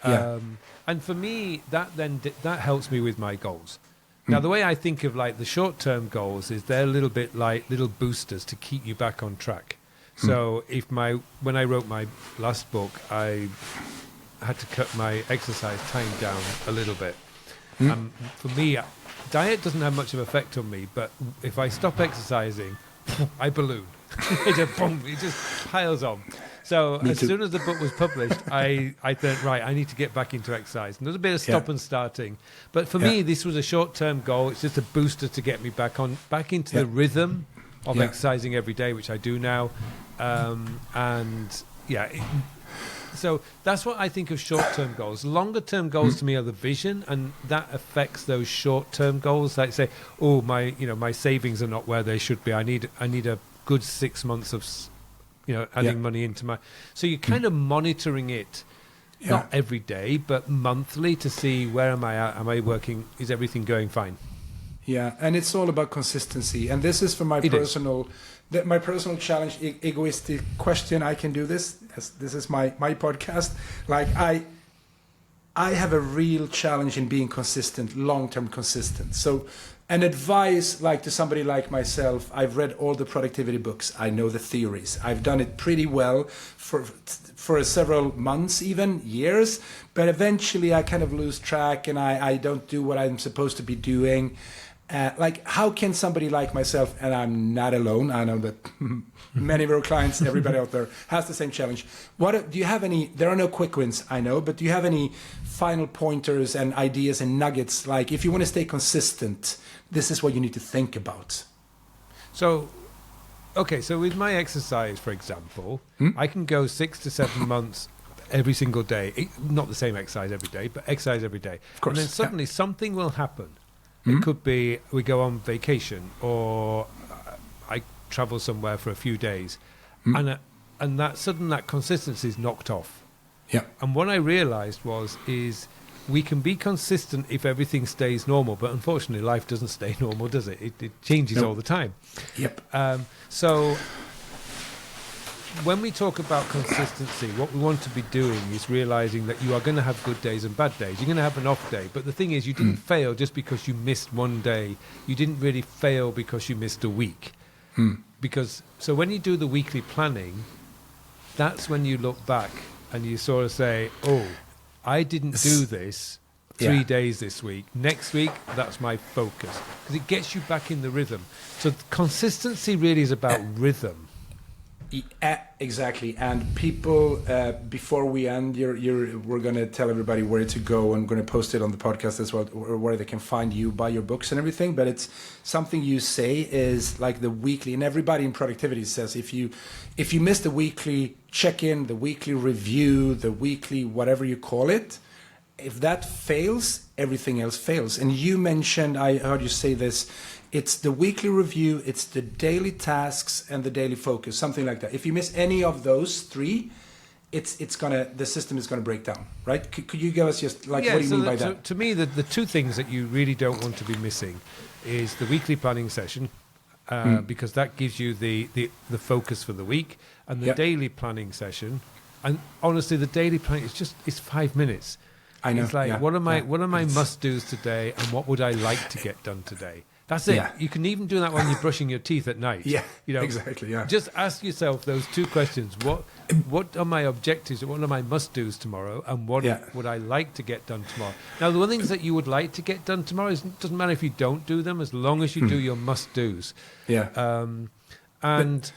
Speaker 2: And for me, that helps me with my goals. Now, the way I think of like the short-term goals is they're a little bit like little boosters to keep you back on track. So when I wrote my last book, I had to cut my exercise time down a little bit. For me, diet doesn't have much of an effect on me, but if I stop exercising, I balloon. It just piles on. So soon as the book was published, I thought, right, I need to get back into exercise. And there's a bit of stop and starting. But for me, this was a short-term goal. It's just a booster to get me back into the rhythm of exercising every day, which I do now. So that's what I think of short-term goals. Longer-term goals to me are the vision, and that affects those short-term goals. Like say, my savings are not where they should be. I need a good 6 months of, adding money into my. So you're kind of monitoring it, not every day, but monthly, to see where am I at? Am I working? Is everything going fine?
Speaker 1: Yeah, and it's all about consistency. And this is for my personal challenge, egoistic question. I can do this. This is my podcast. Like I have a real challenge in being consistent, long-term consistent. So an advice like to somebody like myself, I've read all the productivity books. I know the theories. I've done it pretty well for several months, even years. But eventually I kind of lose track, and I don't do what I'm supposed to be doing. How can somebody like myself, and I'm not alone, I know that many of our clients, everybody out there has the same challenge. Do you have any, there are no quick wins, I know, but do you have any final pointers and ideas and nuggets? Like, if you want to stay consistent, this is what you need to think about.
Speaker 2: So with my exercise, for example, I can go 6 to 7 months every single day, not the same exercise every day, but exercise every day. Of course. And then suddenly something will happen. It could be we go on vacation, or I travel somewhere for a few days, and that consistency is knocked off. Yeah. And what I realized is we can be consistent if everything stays normal, but unfortunately life doesn't stay normal, does it? It changes all the time. Yep. So when we talk about consistency, what we want to be doing is realizing that you are going to have good days and bad days. You're going to have an off day. But the thing is, you didn't fail just because you missed one day. You didn't really fail because you missed a week. So when you do the weekly planning, that's when you look back and you sort of say, oh, I didn't do this 3 days this week. Next week, that's my focus. Because it gets you back in the rhythm. So consistency really is about rhythm.
Speaker 1: Exactly. And people, before we end, we're going to tell everybody where to go, and going to post it on the podcast as well, or where they can find you, buy your books and everything. But it's something you say is like the weekly, and everybody in productivity says if you miss the weekly check-in, the weekly review, the weekly whatever you call it, if that fails, everything else fails. And you mentioned, I heard you say this, it's the weekly review, it's the daily tasks, and the daily focus, something like that. If you miss any of those three, the system is gonna break down, right? Could you give us just what do you mean by that?
Speaker 2: To me, the two things that you really don't want to be missing is the weekly planning session, because that gives you the focus for the week, and the daily planning session. And honestly, the daily planning it's 5 minutes.
Speaker 1: I know.
Speaker 2: It's like what are my must-dos today, and what would I like to get done today? That's it. Yeah. You can even do that when you're brushing your teeth at night.
Speaker 1: Yeah, exactly. Yeah.
Speaker 2: Just ask yourself those two questions: what are my objectives? What are my must-dos tomorrow? And what would I like to get done tomorrow? Now, the one things that you would like to get done tomorrow doesn't matter if you don't do them, as long as you do your must-dos.
Speaker 1: Yeah.
Speaker 2: And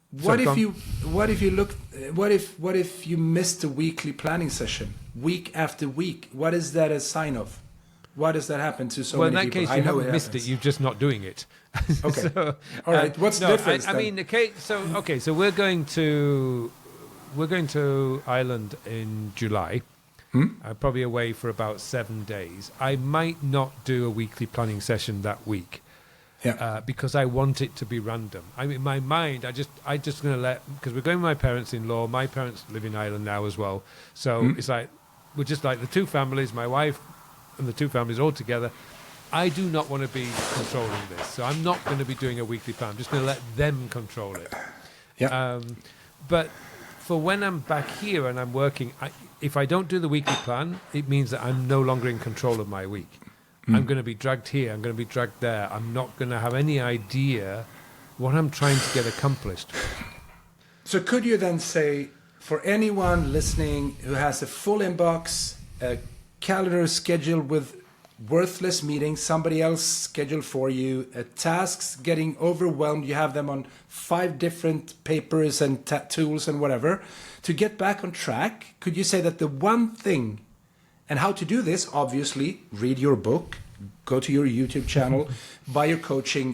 Speaker 1: what if you missed a weekly planning session week after week? What is that a sign of? Why does that happen to so many people?
Speaker 2: Well, in that case, you haven't missed it. You're just not doing it.
Speaker 1: Okay. So, all right. What's the difference?
Speaker 2: I mean, so we're going to Ireland in July. Probably away for about 7 days. I might not do a weekly planning session that week. Yeah. Because I want it to be random. I mean, in my mind, I just going to because we're going with my parents-in-law. My parents live in Ireland now as well. So it's like, we're just like the two families, my wife and the two families all together. I do not want to be controlling this. So I'm not going to be doing a weekly plan. I'm just going to let them control it.
Speaker 1: Yeah.
Speaker 2: But for when I'm back here and I'm working, if I don't do the weekly plan, it means that I'm no longer in control of my week. I'm going to be dragged here. I'm going to be dragged there. I'm not going to have any idea what I'm trying to get accomplished.
Speaker 1: So could you then say, for anyone listening who has a full inbox, a calendar scheduled with worthless meetings, somebody else scheduled for you, tasks getting overwhelmed, you have them on 5 different papers and tools and whatever, to get back on track, could you say that the one thing, and how to do this, obviously, read your book, go to your YouTube channel, buy your coaching,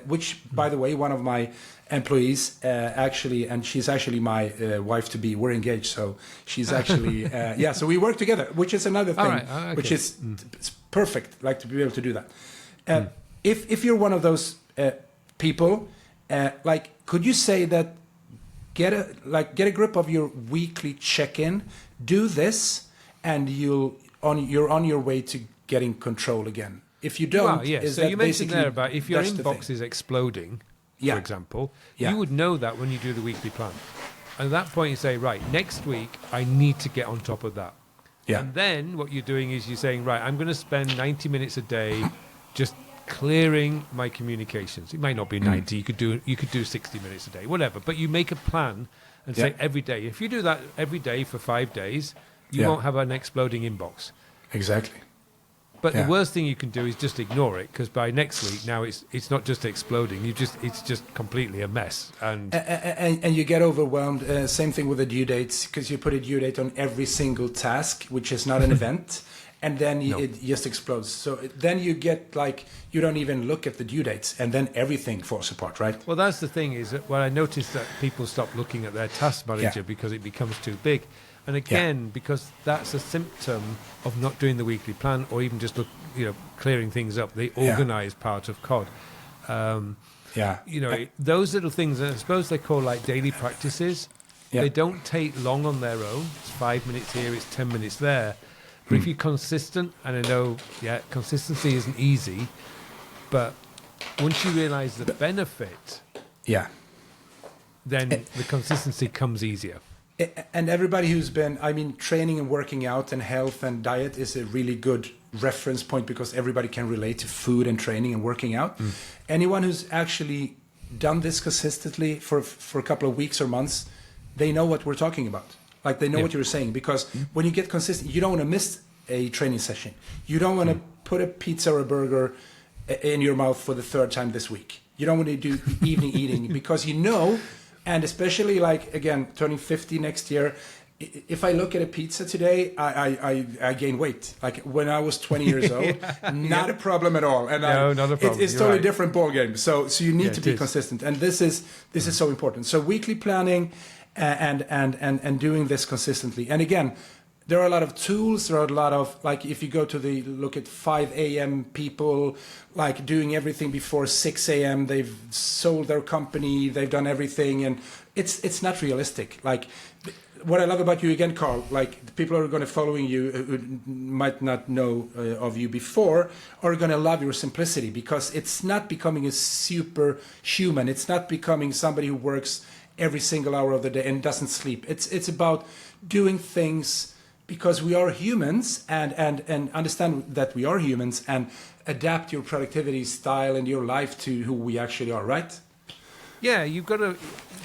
Speaker 1: which, by the way, one of my employees actually, and she's actually my wife-to-be, we're engaged, so she's actually, so we work together, which is another thing, okay. Which is it's perfect, like to be able to do that. If you're one of those people, could you say that get a grip of your weekly check-in, do this, and you're on your way to getting control again. If you don't,
Speaker 2: so you mentioned there about if your inbox is exploding, for example, you would know that when you do the weekly plan. And at that point, you say, right, next week I need to get on top of that. Yeah. And then what you're doing is you're saying, right, I'm going to spend 90 minutes a day just clearing my communications. It might not be 90. You could do 60 minutes a day, whatever. But you make a plan and say every day. If you do that every day for 5 days, you won't have an exploding inbox.
Speaker 1: Exactly.
Speaker 2: But the worst thing you can do is just ignore it, because by next week now it's not just exploding. It's just completely a mess, and
Speaker 1: you get overwhelmed. Same thing with the due dates, because you put a due date on every single task, which is not an event, and then it just explodes. So then you get you don't even look at the due dates, and then everything falls apart, right?
Speaker 2: Well, that's the thing is that I noticed that people stop looking at their task manager because it becomes too big. And again, because that's a symptom of not doing the weekly plan, or even just clearing things up, the organised part of COD. Those little things, I suppose they call daily practices. They don't take long on their own. It's 5 minutes here, it's 10 minutes there. But if you're consistent, and I know, consistency isn't easy, but once you realise the benefit, then the consistency comes easier.
Speaker 1: And everybody who's been, training and working out and health and diet is a really good reference point, because everybody can relate to food and training and working out. Anyone who's actually done this consistently for a couple of weeks or months, they know what we're talking about. They know what you're saying, because when you get consistent, you don't want to miss a training session. You don't want to put a pizza or a burger in your mouth for the third time this week. You don't want to do evening eating because you know, and especially like, again, turning 50 next year, if I look at a pizza today, I gain weight. Like when I was 20 years old, not a problem at all. And
Speaker 2: no, not a problem.
Speaker 1: It's totally different ball game. So you need to be consistent, and this is so important. So weekly planning and doing this consistently. And again, there are a lot of tools. There are a lot of, like, if you go to look at 5 a.m. people, like doing everything before 6 a.m. They've sold their company. They've done everything, and it's not realistic. Like, what I love about you again, Carl, like the people who are going to following you who might not know of you before are going to love your simplicity, because it's not becoming a superhuman. It's not becoming somebody who works every single hour of the day and doesn't sleep. It's about doing things because we are humans, and understand that we are humans, and adapt your productivity style and your life to who we actually are, right?
Speaker 2: Yeah, you've got to.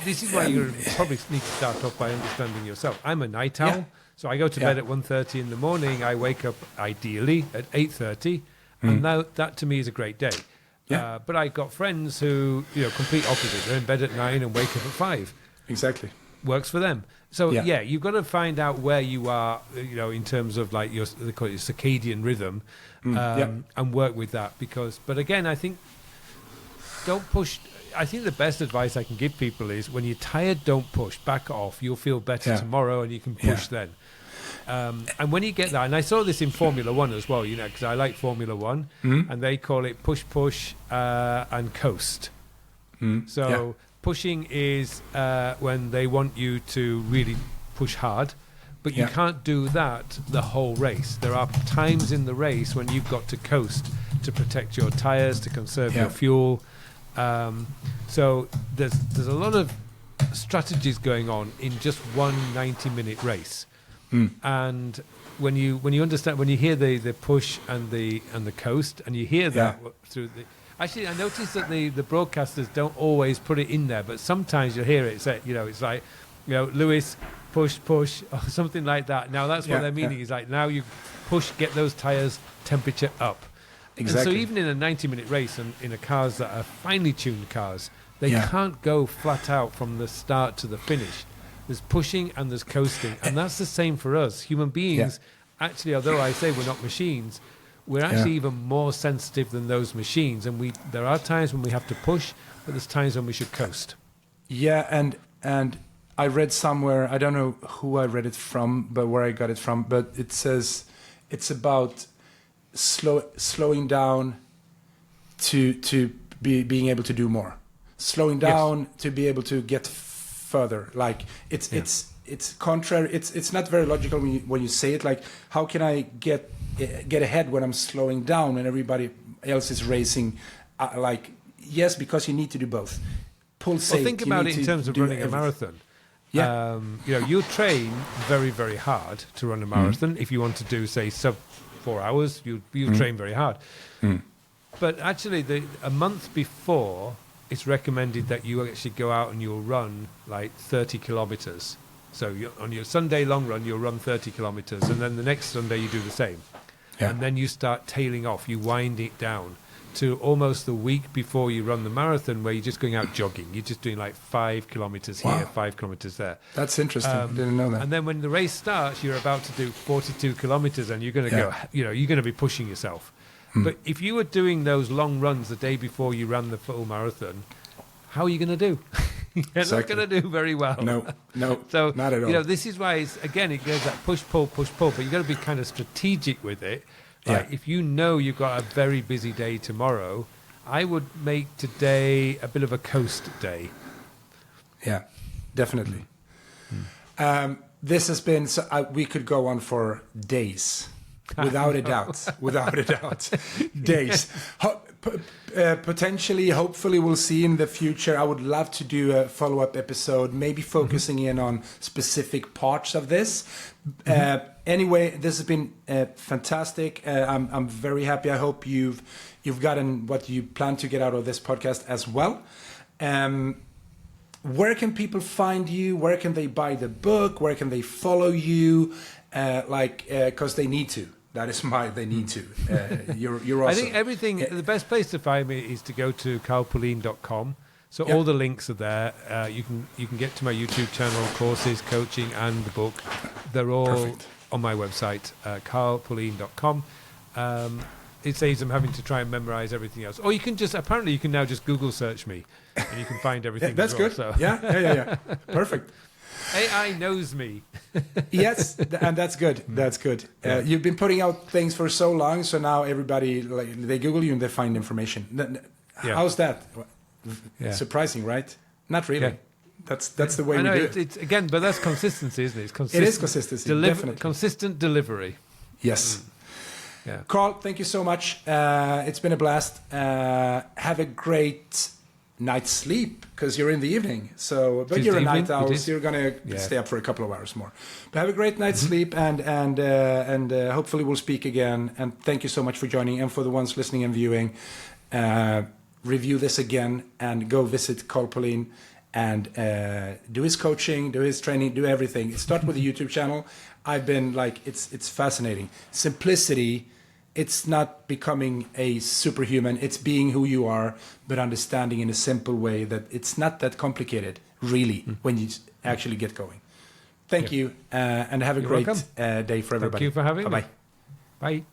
Speaker 2: This is why you probably need to start off by understanding yourself. I'm a night owl, so I go to bed at 1:30 in the morning. I wake up ideally at 8:30, and now that to me is a great day.
Speaker 1: Yeah.
Speaker 2: But I've got friends who, complete opposite. They're in bed at 9 and wake up at 5.
Speaker 1: Exactly.
Speaker 2: Works for them. So you've got to find out where you are, in terms of like they call it your circadian rhythm, and work with that. But again, I think don't push. I think the best advice I can give people is when you're tired, don't push. Back off. You'll feel better tomorrow, and you can push then. And when you get that, and I saw this in Formula One as well, because I like Formula One, and they call it push, and coast. So pushing is when they want you to really push hard, but you can't do that the whole race. There are times in the race when you've got to coast to protect your tires, to conserve your fuel. So there's a lot of strategies going on in just one 90-minute race. And when you understand, when you hear the push and the coast, and you hear that through the, actually I noticed that the broadcasters don't always put it in there, but sometimes you'll hear it say, it's like, Lewis, push, or something like that. Now that's what they're meaning is like, now you push, get those tires temperature up. Exactly. And so even in a 90-minute race, and in cars that are finely tuned cars, they can't go flat out from the start to the finish. There's pushing and there's coasting, and that's the same for us. Human beings, actually, although I say we're not machines, we're actually even more sensitive than those machines. And there are times when we have to push, but there's times when we should coast.
Speaker 1: Yeah, and I read somewhere, I don't know who I read it from, but where I got it from, but it says it's about slowing down to being able to do more, slowing down to be able to get further. Like it's contrary. It's not very logical when you say it. Like, how can I get ahead when I'm slowing down and everybody else is racing? Yes, because you need to do both. Pull safe.
Speaker 2: Well, think about it in terms of running a marathon. Yeah. You train very, very hard to run a marathon. If you want to do, say, sub 4 hours, you train very hard. But actually, a month before, it's recommended that you actually go out and you'll run like 30 kilometers. So on your Sunday long run, you'll run 30 kilometers, and then the next Sunday you do the same. And then you start tailing off, you wind it down to almost the week before you run the marathon, where you're just going out jogging. You're just doing like 5 kilometers here, 5 kilometers there.
Speaker 1: That's interesting. I didn't know that.
Speaker 2: And then when the race starts, you're about to do 42 kilometers, and you're going to go, you're going to be pushing yourself. But if you were doing those long runs the day before you ran the full marathon, how are you going to do? You're not going to do very well.
Speaker 1: No,
Speaker 2: so,
Speaker 1: not at all.
Speaker 2: This is why, it goes that push, pull, but you've got to be kind of strategic with it. Like, if you know you've got a very busy day tomorrow, I would make today a bit of a coast day. Yeah, definitely.
Speaker 1: This has been, we could go on for days. Without a doubt. Days. Potentially, hopefully, we'll see in the future. I would love to do a follow-up episode, maybe focusing in on specific parts of this. Anyway, this has been fantastic. I'm very happy. I hope you've gotten what you plan to get out of this podcast as well. Where can people find you? Where can they buy the book? Where can they follow you? Because they need to. That is my. They need to. You're awesome.
Speaker 2: I think everything. The best place to find me is to go to carlpullein.com. So all the links are there. You can get to my YouTube channel, courses, coaching, and the book. They're all on my website, carlpullein.com. It saves them having to try and memorize everything else. Or you can now just Google search me, and you can find everything.
Speaker 1: That's
Speaker 2: as well,
Speaker 1: good.
Speaker 2: So.
Speaker 1: Yeah. Perfect.
Speaker 2: AI knows me.
Speaker 1: Yes, and that's good. That's good. You've been putting out things for so long, so now everybody they Google you and they find information. How's that?
Speaker 2: Yeah.
Speaker 1: Surprising, right? Not really.
Speaker 2: Yeah.
Speaker 1: That's the way
Speaker 2: I know,
Speaker 1: we do it.
Speaker 2: It's again, but that's consistency, isn't it? It's consistent.
Speaker 1: It is consistency, definitely.
Speaker 2: Consistent delivery.
Speaker 1: Yes.
Speaker 2: Yeah.
Speaker 1: Carl, thank you so much. It's been a blast. Have a great night's sleep because you're in the evening. But you're a night owl, so you're going to stay up for a couple of hours more. But have a great night's sleep, and hopefully we'll speak again. And thank you so much for joining. And for the ones listening and viewing, review this again and go visit Carl Pullein and do his coaching, do his training, do everything. Start with a YouTube channel. I've been it's fascinating. Simplicity. It's not becoming a superhuman. It's being who you are, but understanding in a simple way that it's not that complicated, really, when you actually get going. Thank you, and have a great day for everybody.
Speaker 2: Thank you for having me.
Speaker 1: Bye-bye.
Speaker 2: Bye.